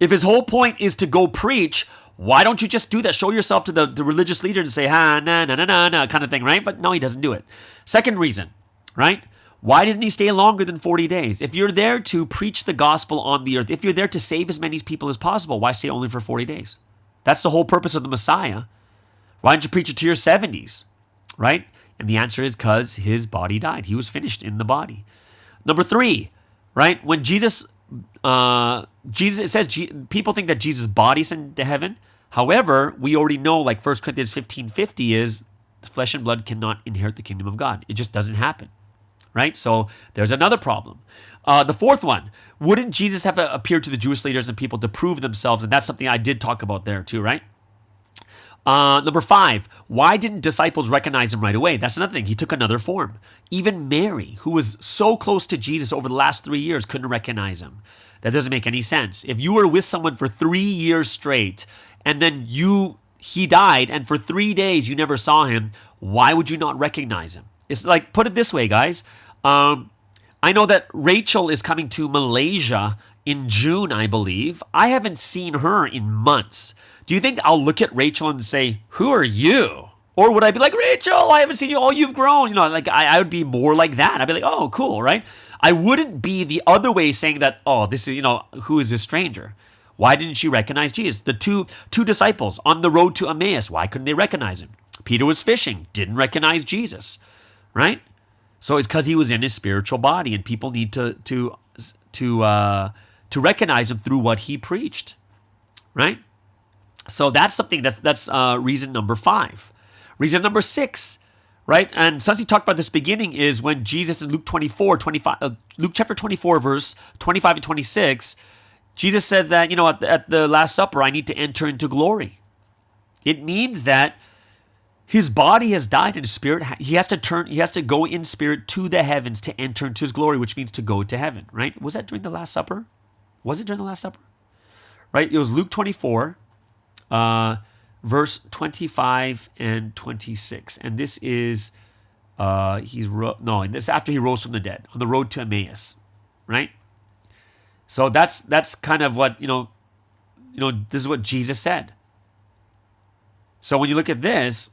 If his whole point is to go preach, why don't you just do that? Show yourself to the religious leader and say, nah, nah, nah, nah, nah, kind of thing, right? But no, he doesn't do it. Second reason, right? Why didn't he stay longer than 40 days? If you're there to preach the gospel on the earth, if you're there to save as many people as possible, why stay only for 40 days? That's the whole purpose of the Messiah. Why didn't you preach it to your 70s, right? And the answer is because his body died. He was finished in the body. Number 3, right? When Jesus, it says people think that Jesus' body sent to heaven. However, we already know, like 1 Corinthians 15:50 is, flesh and blood cannot inherit the kingdom of God. It just doesn't happen, right? So there's another problem. The fourth one, wouldn't Jesus have appeared to the Jewish leaders and people to prove themselves? And that's something I did talk about there too, right? Number 5, why didn't disciples recognize him right away? That's another thing. He took another form. Even Mary, who was so close to Jesus over the last 3 years, couldn't recognize him. That doesn't make any sense. If you were with someone for 3 years straight and then he died and for 3 days you never saw him, why would you not recognize him? It's like, put it this way, guys. I know that Rachel is coming to Malaysia in June, I believe. I haven't seen her in months. Do you think I'll look at Rachel and say, who are you? Or would I be like, Rachel, I haven't seen you. Oh, you've grown. Like I would be more like that. I'd be like, oh, cool, right? I wouldn't be the other way saying that, oh, this is, who is this stranger? Why didn't she recognize Jesus? The two disciples on the road to Emmaus, why couldn't they recognize him? Peter was fishing, didn't recognize Jesus, right? So it's because he was in his spiritual body, and people need to recognize him through what he preached, right? So that's something that's reason number 5. Reason number 6, right? And Susie talked about this beginning is when Jesus in Luke chapter 24, verse 25 and 26, Jesus said that, at the Last Supper, I need to enter into glory. It means that his body has died and his spirit, he has to go in spirit to the heavens to enter into his glory, which means to go to heaven, right? Was that during the Last Supper? Was it during the Last Supper? Right? It was Luke 24, verse 25 and 26. And this is, this after he rose from the dead on the road to Emmaus, right? So that's kind of what, this is what Jesus said. So when you look at this,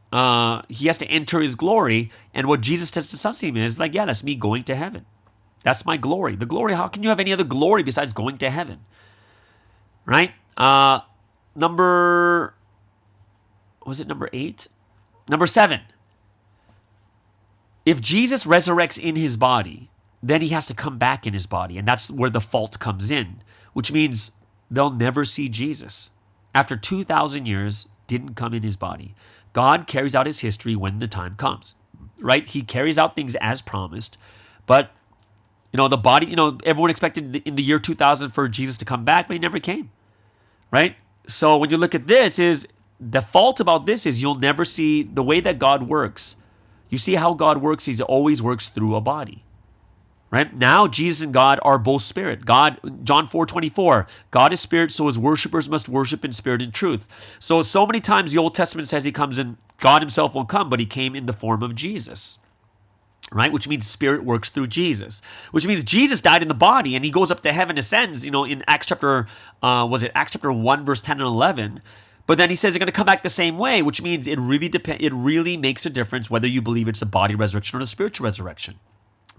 he has to enter his glory. And what Jesus says to Sunseam is like, yeah, that's me going to heaven. That's my glory. The glory, how can you have any other glory besides going to heaven? Right? Number 8? Number 7. If Jesus resurrects in his body, then he has to come back in his body. And that's where the fault comes in, which means they'll never see Jesus. After 2,000 years, didn't come in his body. God carries out his history when the time comes, right? He carries out things as promised, but the body, everyone expected in the year 2000 for Jesus to come back, but he never came, right? So when you look at this, is the fault about this is you'll never see the way that God works. You see how God works, he always works through a body. Right? Now, Jesus and God are both spirit. God, John 4:24, God is spirit, so his worshipers must worship in spirit and truth. So many times the Old Testament says he comes in, God himself won't come, but he came in the form of Jesus. Right? Which means spirit works through Jesus. Which means Jesus died in the body and he goes up to heaven, ascends, in Acts chapter 1, verse 10 and 11. But then he says he's going to come back the same way, which means it really makes a difference whether you believe it's a body resurrection or a spiritual resurrection.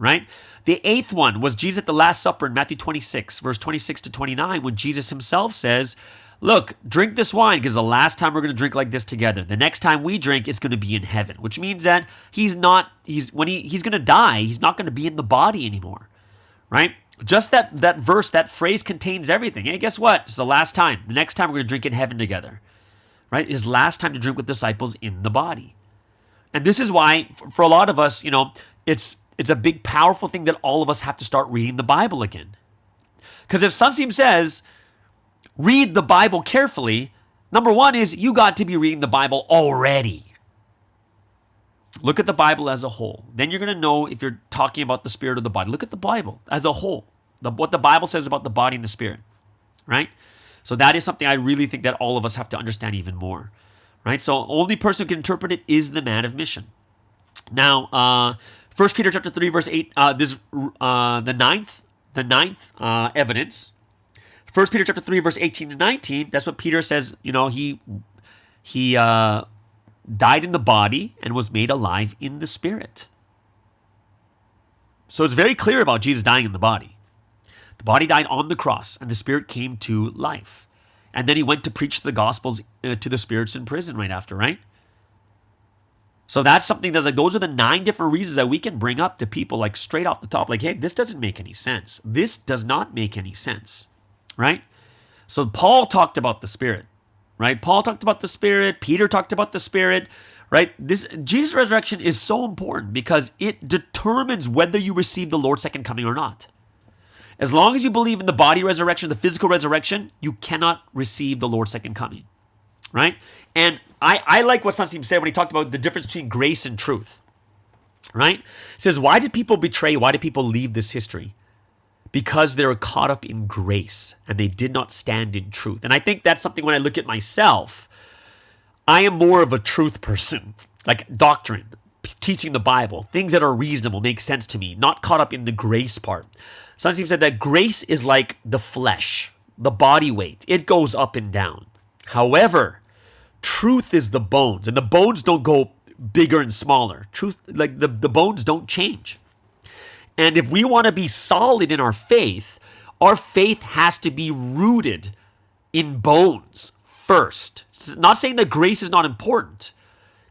Right? The 8th one was Jesus at the Last Supper in Matthew 26, verse 26 to 29, when Jesus himself says, look, drink this wine because the last time we're going to drink like this together. The next time we drink, it's going to be in heaven, which means that he's going to die, he's not going to be in the body anymore. Right? Just that verse, that phrase contains everything. Hey, guess what? It's the last time. The next time we're going to drink in heaven together. Right? His last time to drink with disciples in the body. And this is why, for a lot of us, it's a big, powerful thing that all of us have to start reading the Bible again. Because if Sunseam says, read the Bible carefully, number 1 is you got to be reading the Bible already. Look at the Bible as a whole. Then you're going to know if you're talking about the spirit or the body. Look at the Bible as a whole. What the Bible says about the body and the spirit. Right? So that is something I really think that all of us have to understand even more. Right? So only person who can interpret it is the man of mission. Now, 1 Peter chapter 3, verse 8, the ninth evidence. 1 Peter chapter 3, verse 18 to 19, that's what Peter says, he died in the body and was made alive in the spirit. So it's very clear about Jesus dying in the body. The body died on the cross and the spirit came to life. And then he went to preach the gospels to the spirits in prison right after, right? So that's something that's like, those are the 9 different reasons that we can bring up to people like straight off the top. Like, hey, this doesn't make any sense. This does not make any sense, right? So Paul talked about the Spirit, right? Paul talked about the Spirit. Peter talked about the Spirit, right? This Jesus' resurrection is so important because it determines whether you receive the Lord's second coming or not. As long as you believe in the body resurrection, the physical resurrection, you cannot receive the Lord's second coming, right? And I like what Sansim said when he talked about the difference between grace and truth, right? He says, why did people betray? Why did people leave this history? Because they were caught up in grace and they did not stand in truth. And I think that's something when I look at myself, I am more of a truth person, like doctrine, teaching the Bible, things that are reasonable, make sense to me, not caught up in the grace part. Sansim said that grace is like the flesh, the body weight. It goes up and down. However, truth is the bones, and the bones don't go bigger and smaller. Truth, like the bones don't change. And if we want to be solid in our faith has to be rooted in bones first. It's not saying that grace is not important.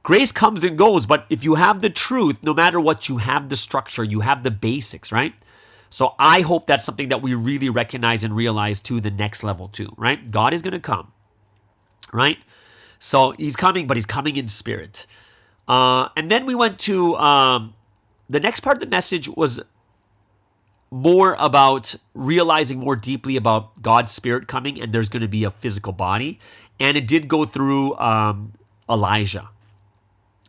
Grace comes and goes, but if you have the truth, no matter what, you have the structure, you have the basics, right? So I hope that's something that we really recognize and realize to the next level too, right? God is going to come, right? So he's coming, but he's coming in spirit. And then we went to the next part of the message was more about realizing more deeply about God's spirit coming, and there's going to be a physical body. And it did go through Elijah,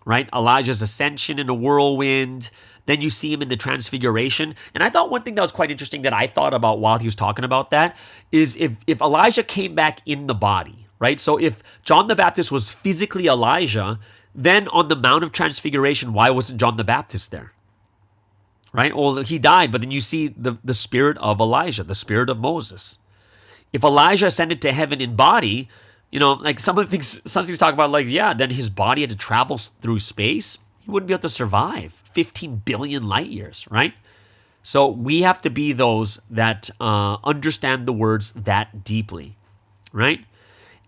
right? Elijah's ascension in a whirlwind. Then you see him in the transfiguration. And I thought one thing that was quite interesting that I thought about while he was talking about that is if Elijah came back in the body, right? So if John the Baptist was physically Elijah, then on the Mount of Transfiguration, why wasn't John the Baptist there? Right? Well, he died, but then you see the spirit of Elijah, the spirit of Moses. If Elijah ascended to heaven in body, like some of the things some things talk about, like, yeah, then his body had to travel through space. He wouldn't be able to survive 15 billion light years, right? So we have to be those that understand the words that deeply, right?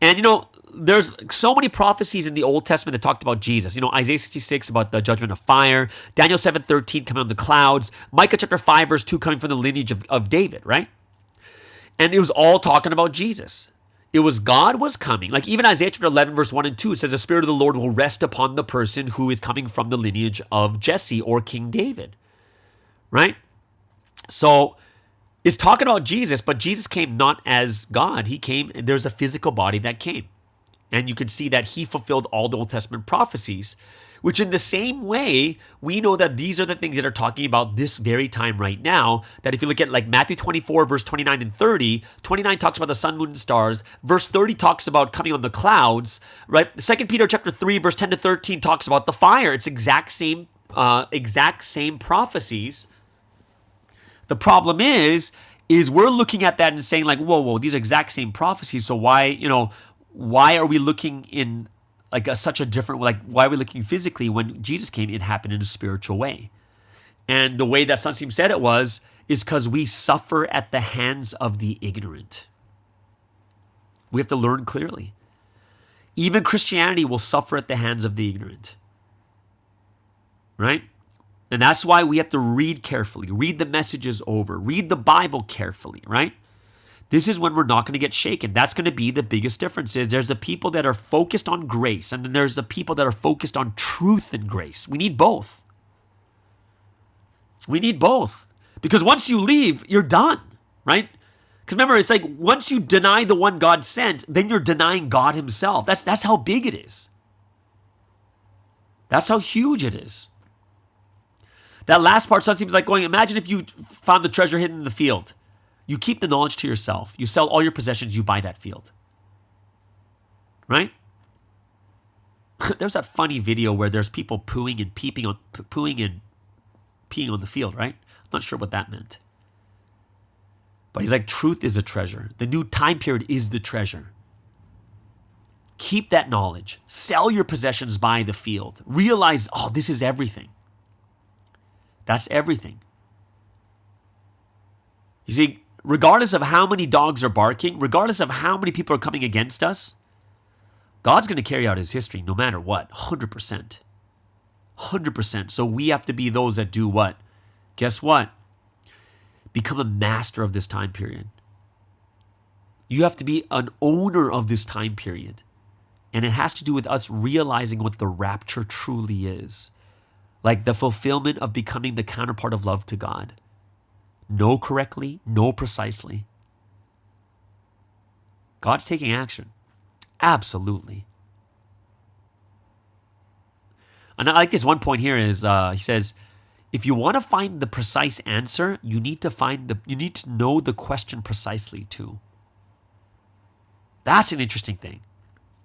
And, there's so many prophecies in the Old Testament that talked about Jesus. Isaiah 66 about the judgment of fire, Daniel 7:13 coming on the clouds, Micah chapter 5 verse 2 coming from the lineage of David, right? And it was all talking about Jesus. It was God was coming. Like even Isaiah chapter 11 verse 1 and 2, it says the Spirit of the Lord will rest upon the person who is coming from the lineage of Jesse or King David, right? So it's talking about Jesus, but Jesus came not as God. He came, there's a physical body that came. And you can see that he fulfilled all the Old Testament prophecies, which in the same way, we know that these are the things that are talking about this very time right now, that if you look at like Matthew 24, verse 29 and 30, 29 talks about the sun, moon, and stars. Verse 30 talks about coming on the clouds, right? 2 Peter chapter 3, verse 10 to 13 talks about the fire. It's exact same prophecies. The problem is we're looking at that and saying like, whoa, these are exact same prophecies. So why are we looking in like such a different, like why are we looking physically when Jesus came? It happened in a spiritual way. And the way that Sansim said it is because we suffer at the hands of the ignorant. We have to learn clearly. Even Christianity will suffer at the hands of the ignorant. Right? And that's why we have to read carefully, read the messages over, read the Bible carefully, right? This is when we're not going to get shaken. That's going to be the biggest difference. Is there's the people that are focused on grace, and then there's the people that are focused on truth and grace. We need both. We need both. Because once you leave, you're done, right? Because remember, it's like once you deny the one God sent, then you're denying God himself. That's how big it is. That's how huge it is. That last part seems like going, imagine if you found the treasure hidden in the field. You keep the knowledge to yourself. You sell all your possessions, you buy that field. Right? There's that funny video where there's people pooing and peeing on the field, right? I'm not sure what that meant. But he's like, truth is a treasure. The new time period is the treasure. Keep that knowledge. Sell your possessions, buy the field. Realize, oh, this is everything. That's everything. You see, regardless of how many dogs are barking, regardless of how many people are coming against us, God's going to carry out his history no matter what, 100%. 100%. So we have to be those that do what? Guess what? Become a master of this time period. You have to be an owner of this time period. And it has to do with us realizing what the rapture truly is. Like the fulfillment of becoming the counterpart of love to God. Know correctly, know precisely. God's taking action. Absolutely. And I like this one point here is he says, if you want to find the precise answer, you need to know the question precisely too. That's an interesting thing.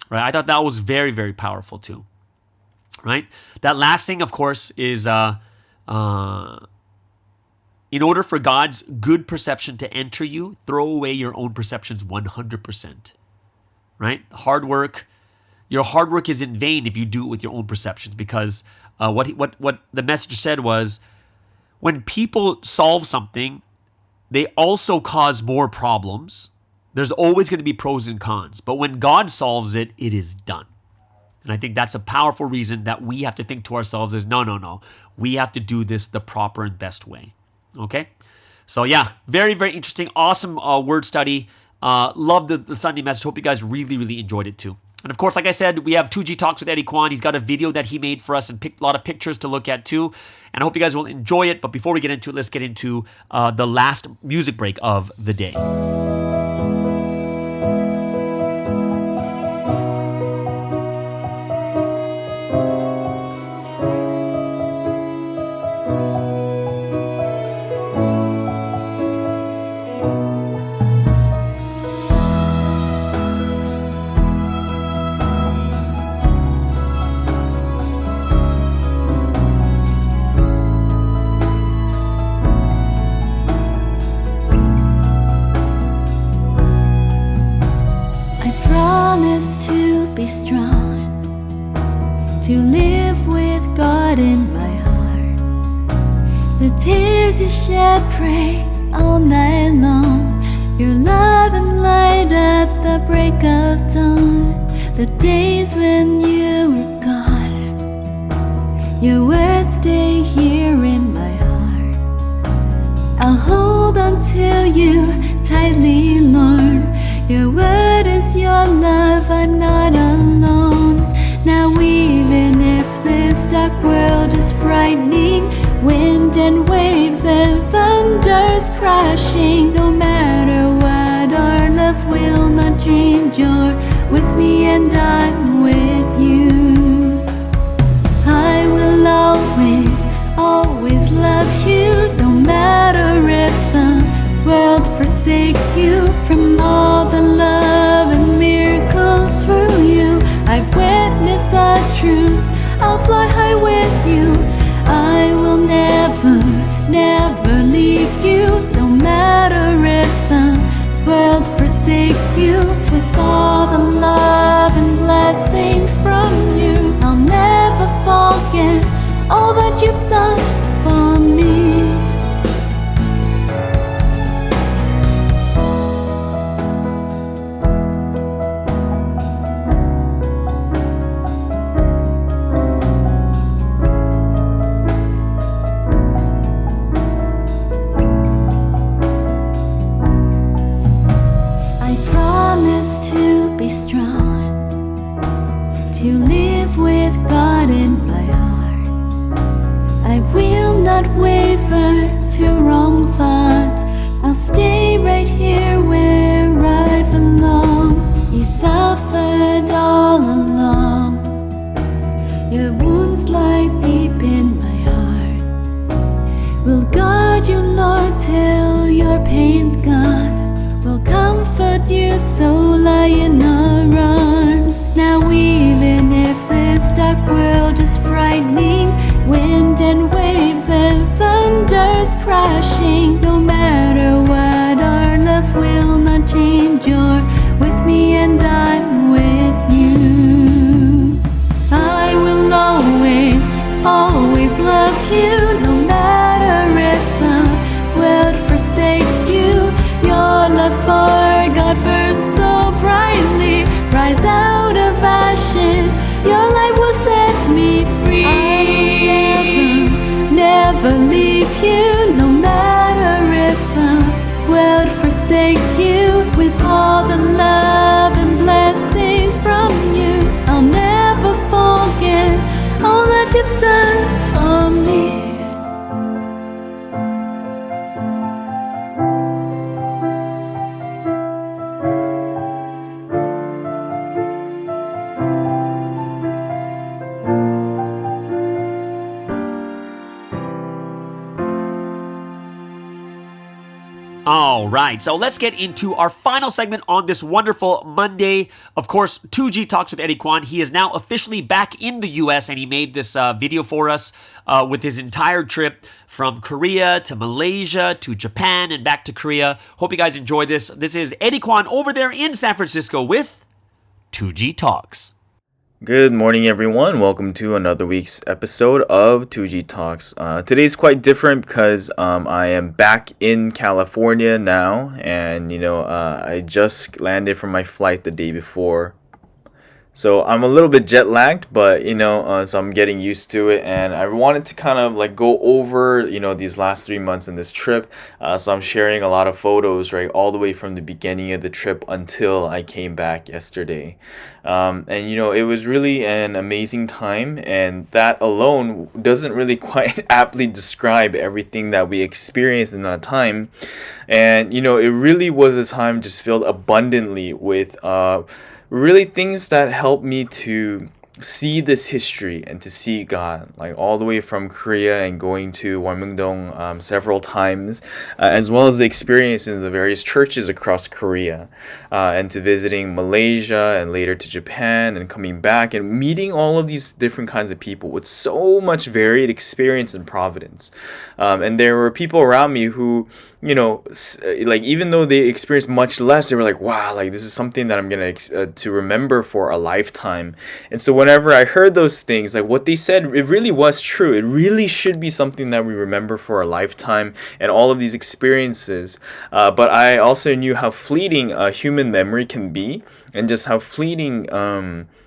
Right? I thought that was very, very powerful too. Right? That last thing, of course, is in order for God's good perception to enter you, throw away your own perceptions 100%. Right? Your hard work is in vain if you do it with your own perceptions, because what the message said was, when people solve something, they also cause more problems. There's always going to be pros and cons. But when God solves it, it is done. And I think that's a powerful reason that we have to think to ourselves is, no. We have to do this the proper and best way. Okay? So yeah, very, very interesting. Awesome word study. Love the Sunday message. Hope you guys really, really enjoyed it too. And of course, like I said, we have 2G Talks with Eddie Kweon. He's got a video that he made for us and picked a lot of pictures to look at too. And I hope you guys will enjoy it. But before we get into it, let's get into the last music break of the day. To live with God in my heart. The tears you shed pray all night long. Your love and light at the break of dawn. The days when you were gone, your words stay here in my heart. I'll hold on to you tightly, Lord. Your word is your love, I'm not alone. Now even if this dark world is frightening, wind and waves and thunders crashing, no matter what, our love will not change. You're with me and I'm with you. I will always, always love you, no matter if the world forsakes you. From all the love and miracles through you, I've witnessed the truth. I'll fly high with you. I will never, never leave you, no matter if the world forsakes you. With all the love and blessings from you, I'll never forget all that you've done for me. To live with God in my heart. I will not waver to wrong thoughts. I'll stay right here where I belong. You suffered all along. Your wounds lie deep in my heart. We'll guard you, Lord, till your pain's gone. We'll comfort you, so lie in our arms. Now even if this dark world is frightening, wind and waves and thunder never leave you, no matter if the world forsakes you. With all the love and blessings from you, I'll never forget all that you've done for me. All right, so let's get into our final segment on this wonderful Monday. Of course, 2G Talks with Eddie Kweon. He is now officially back in the U.S., and he made this video for us with his entire trip from Korea to Malaysia to Japan and back to Korea. Hope you guys enjoy this. This is Eddie Kweon over there in San Francisco with 2G Talks. Good morning, everyone. Welcome to another week's episode of 2G Talks. Today's quite different because I am back in California now, and I just landed from my flight the day before. So I'm a little bit jet lagged, but so I'm getting used to it, and I wanted to kind of like go over these last 3 months in this trip. So I'm sharing a lot of photos, right, all the way from the beginning of the trip until I came back yesterday. And it was really an amazing time, and that alone doesn't really quite aptly describe everything that we experienced in that time. And it really was a time just filled abundantly with really things that helped me to see this history and to see God, like all the way from Korea and going to Warmingdong several times, as well as the experience in the various churches across Korea, and to visiting Malaysia and later to Japan and coming back and meeting all of these different kinds of people with so much varied experience in Providence. And there were people around me who, like even though they experienced much less, they were like, wow, like this is something that I'm gonna to remember for a lifetime. And so whenever I heard those things, like what they said, it really was true. It really should be something that we remember for a lifetime, and all of these experiences. But I also knew how fleeting human memory can be, and just how fleeting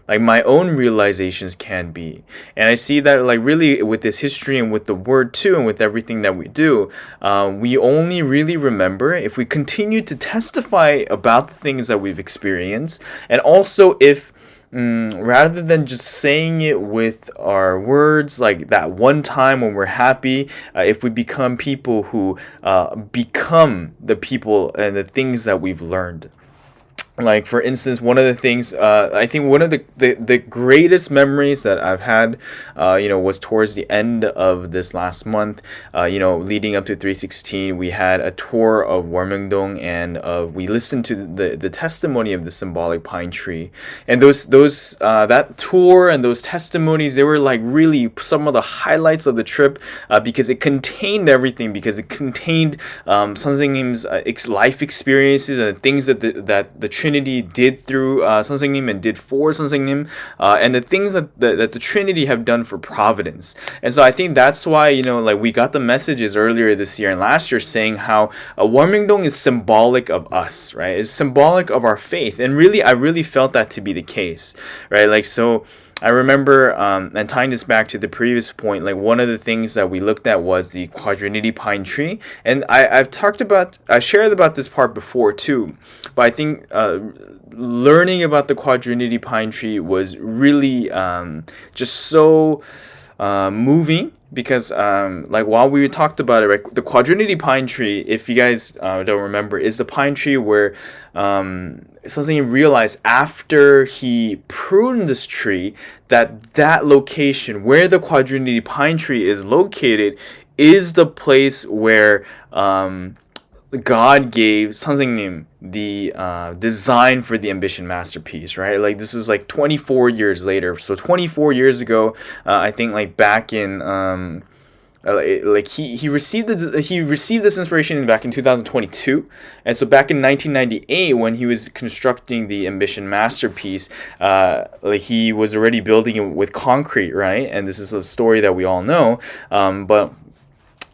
like my own realizations can be. And I see that like really with this history and with the word too, and with everything that we do, we only really remember if we continue to testify about the things that we've experienced, and also if rather than just saying it with our words, like that one time when we're happy, if we become people who become the people and the things that we've learned. Like, for instance, one of the things, I think one of the greatest memories that I've had, was towards the end of this last month, leading up to 316, we had a tour of Warmingdong, and we listened to the testimony of the symbolic pine tree. And that tour and those testimonies, they were like really some of the highlights of the trip, because it contained everything, because it contained 선생님's life experiences and the things that the Trinity did through 선생님 and did for 선생님, and the things that the Trinity have done for Providence. And so I think that's why, like we got the messages earlier this year and last year saying how Warmingdong is symbolic of us, right? It's symbolic of our faith. And really, I really felt that to be the case, right? Like, so I remember, and tying this back to the previous point, like one of the things that we looked at was the quadrinity pine tree. And I shared about this part before too, but I think learning about the quadrinity pine tree was really just so moving. Because like while we talked about it, right, the quadrinity pine tree, if you guys don't remember, is the pine tree where 선생님 realized after he pruned this tree that location where the quadrinity pine tree is located is the place where God gave 선생님 the design for the Ambition masterpiece, right? Like this is like 24 years later. So 24 years ago, I think like back in like he received this inspiration back in 2022, and so back in 1998 when he was constructing the Ambition masterpiece, like he was already building it with concrete, right? And this is a story that we all know, but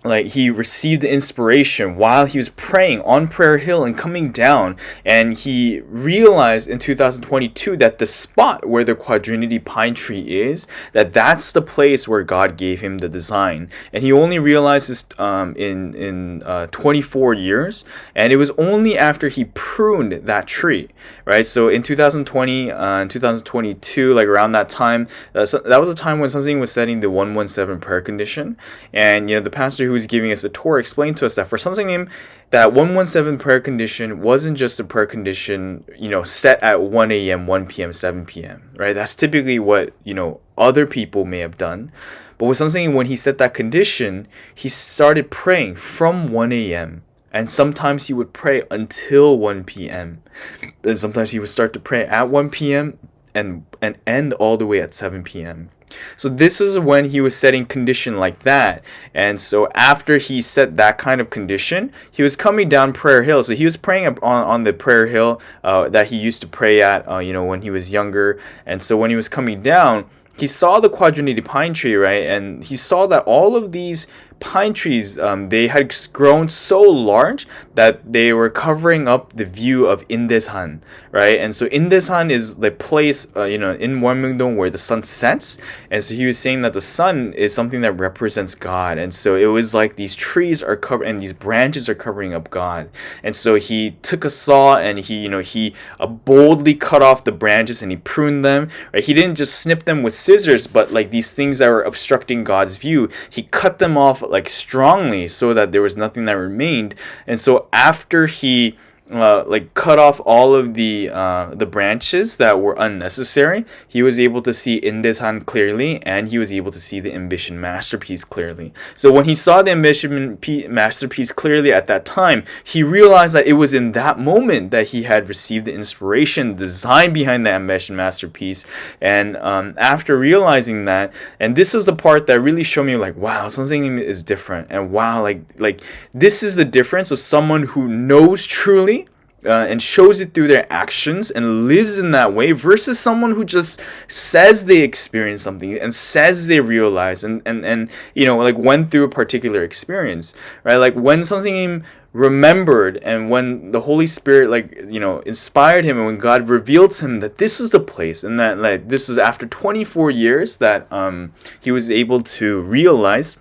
like he received the inspiration while he was praying on Prayer Hill and coming down, and he realized in 2022 that the spot where the quadrinity pine tree is, that's the place where God gave him the design. And he only realized this in 24 years, and it was only after he pruned that tree, right? So in 2020 and 2022, like around that time, so that was a time when something was setting the 117 prayer condition. And the pastor who was giving us a tour explained to us that for something, that 117 prayer condition wasn't just a prayer condition, set at 1 a.m., 1 p.m., 7 p.m., right? That's typically what, other people may have done. But with something, when he set that condition, he started praying from 1 a.m. And sometimes he would pray until 1 p.m. And sometimes he would start to pray at 1 p.m. and end all the way at 7 p.m. So this is when he was setting condition like that. And so after he set that kind of condition, he was coming down Prayer Hill. So he was praying on the Prayer Hill that he used to pray at, when he was younger. And so when he was coming down, he saw the quadrinity pine tree, right? And he saw that all of these pine trees, they had grown so large that they were covering up the view of Indesan, right? And so Indesan is the place, in Myeongdong where the sun sets. And so he was saying that the sun is something that represents God. And so it was like these trees are covered and these branches are covering up God. And so he took a saw and he boldly cut off the branches and he pruned them, right? He didn't just snip them with scissors, but like these things that were obstructing God's view, he cut them off like strongly so that there was nothing that remained. And so after he cut off all of the branches that were unnecessary, he was able to see Indesan clearly, and he was able to see the Ambition Masterpiece clearly. So when he saw the Ambition Masterpiece clearly at that time, he realized that it was in that moment that he had received the inspiration, design behind the Ambition Masterpiece. And after realizing that, and this is the part that really showed me like, wow, something is different, and wow, like this is the difference of someone who knows truly and shows it through their actions and lives in that way versus someone who just says they experience something and says they realize and went through a particular experience, right? Like when something remembered and when the Holy Spirit inspired him and when God revealed to him that this is the place and that this was after 24 years that he was able to realize,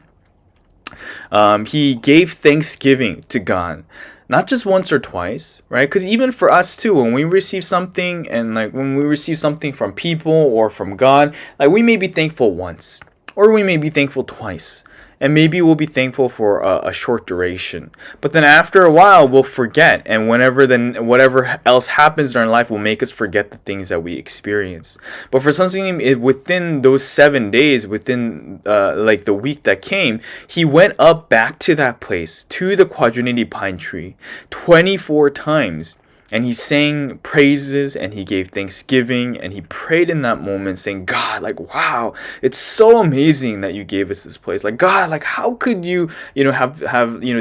he gave thanksgiving to God. Not just once or twice, right? Because even for us too, when we receive something and when we receive something from people or from God, we may be thankful once or we may be thankful twice. And maybe we'll be thankful for a short duration. But then after a while, we'll forget. And whatever else happens in our life will make us forget the things that we experience. But for something within those 7 days, within the week that came, he went up back to that place, to the quadrinity pine tree, 24 times. And he sang praises and he gave thanksgiving and he prayed in that moment saying, God, wow, it's so amazing that you gave us this place. God, how could you, have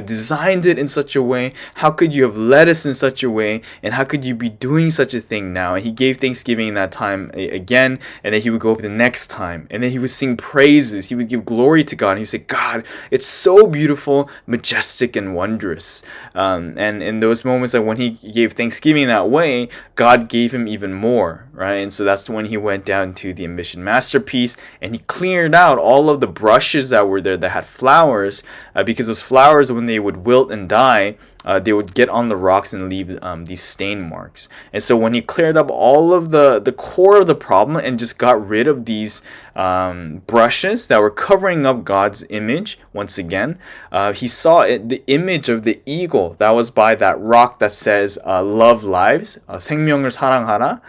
designed it in such a way? How could you have led us in such a way? And how could you be doing such a thing now? And he gave thanksgiving in that time again. And then he would go up the next time. And then he would sing praises. He would give glory to God. And he would say, God, it's so beautiful, majestic, and wondrous. And in those moments when he gave thanksgiving that way, God gave him even more, right? And so that's when he went down to the Ambition Masterpiece and he cleared out all of the brushes that were there that had flowers, because those flowers, when they would wilt and die, they would get on the rocks and leave these stain marks. And so when he cleared up all of the core of the problem and just got rid of these brushes that were covering up God's image, once again, he saw the image of the eagle that was by that rock that says love lives, 생명을 사랑하라.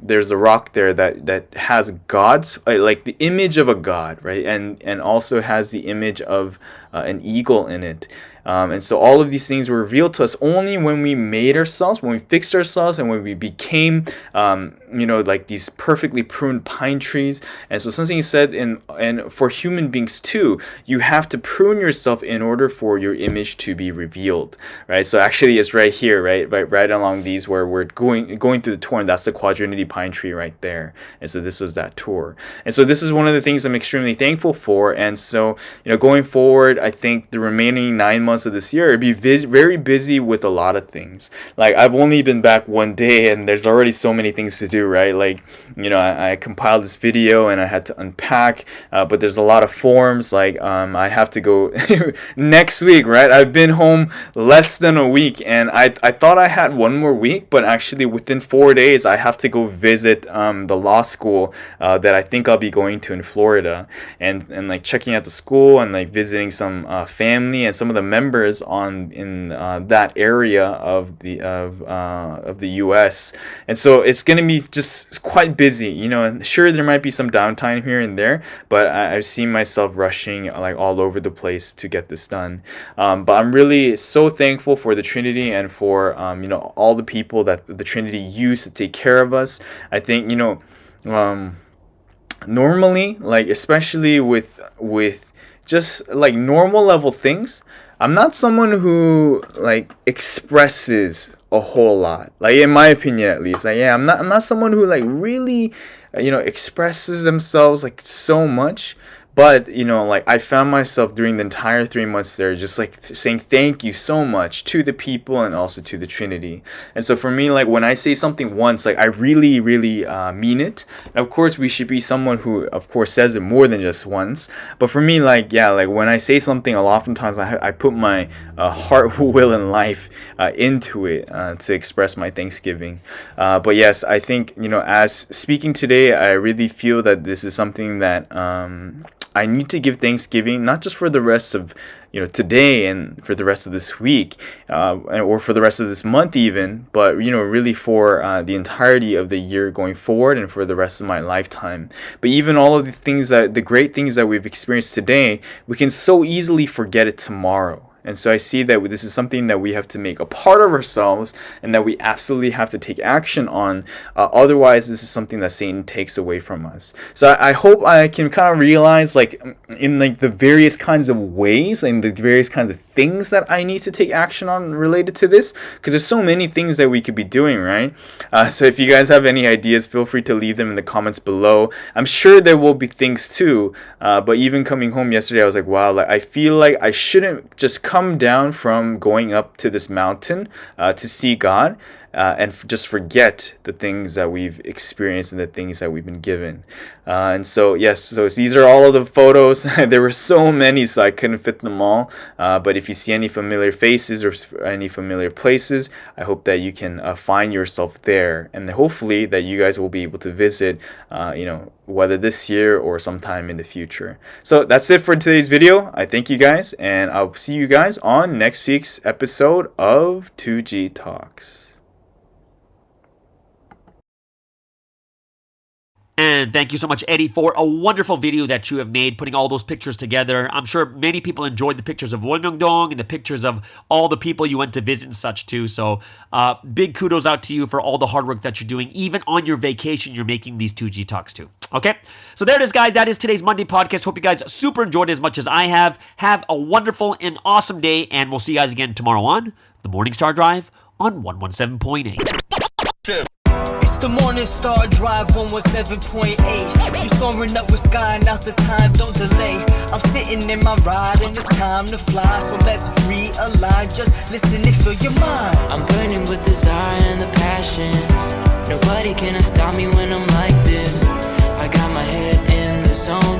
There's a rock there that has God's the image of a God, right? And also has the image of an eagle in it. And so all of these things were revealed to us only when we made ourselves, when we fixed ourselves, and when we became, like these perfectly pruned pine trees. And so something is said and for human beings too, you have to prune yourself in order for your image to be revealed, right? So actually it's right here, right along these where we're going through the tour, and that's the quadrinity pine tree right there. And so this was that tour. And so this is one of the things I'm extremely thankful for. And so, going forward, I think the remaining 9 months of this year, I'd be very busy with a lot of things. Like, I've only been back one day and there's already so many things to do, right? Like, I compiled this video and I had to unpack, but there's a lot of forms. Like, I have to go next week, right? I've been home less than a week, and I thought I had one more week, but actually within 4 days I have to go visit the law school that I think I'll be going to in Florida, and like checking out the school and like visiting some family and some of the members in that area of the U.S. And so it's gonna be just quite busy, and sure, there might be some downtime here and there, but I've seen myself rushing like all over the place to get this done. But I'm really so thankful for the Trinity and for all the people that the Trinity used to take care of us. I think normally, like especially with just like normal level things, I'm not someone who like expresses a whole lot, like in my opinion at least. Like, I'm not someone who like really expresses themselves like so much. But, like I found myself during the entire 3 months there just like saying thank you so much to the people and also to the Trinity. And so for me, like when I say something once, like I really, really mean it. And of course, we should be someone who, of course, says it more than just once. But for me, like, like when I say something, oftentimes I put my heart, will, and life into it to express my thanksgiving. But yes, I think, as speaking today, I really feel that this is something that I need to give thanksgiving, not just for the rest of today and for the rest of this week, or for the rest of this month even, but really for the entirety of the year going forward and for the rest of my lifetime. But even all of the great things that we've experienced today, we can so easily forget it tomorrow. And so I see that this is something that we have to make a part of ourselves and that we absolutely have to take action on. Otherwise, this is something that Satan takes away from us. So I hope I can kind of realize, like, in like the various kinds of ways and the various kinds of things that I need to take action on related to this, because there's so many things that we could be doing, right? So if you guys have any ideas, feel free to leave them in the comments below. I'm sure there will be things too, but even coming home yesterday, I was like, wow, like I feel like I shouldn't just come down from going up to this mountain to see God and just forget the things that we've experienced and the things that we've been given. And so, yes, so these are all of the photos. There were so many, so I couldn't fit them all. But if you see any familiar faces or any familiar places, I hope that you can find yourself there. And hopefully that you guys will be able to visit, whether this year or sometime in the future. So that's it for today's video. I thank you guys, and I'll see you guys on next week's episode of 2G Talks. And thank you so much, Eddie, for a wonderful video that you have made, putting all those pictures together. I'm sure many people enjoyed the pictures of Wolmyongdong and the pictures of all the people you went to visit and such too. So big kudos out to you for all the hard work that you're doing. Even on your vacation, you're making these 2G Talks too. Okay, so there it is, guys. That is today's Monday podcast. Hope you guys super enjoyed it as much as I have. Have a wonderful and awesome day, and we'll see you guys again tomorrow on the Morning Star Drive on 117.8. It's the Morning Star Drive 117.8. You soaring up with sky, now's the time, don't delay. I'm sitting in my ride and it's time to fly. So let's realign, just listen and feel your mind. I'm burning with desire and the passion. Nobody can stop me when I'm like this. I got my head in the zone.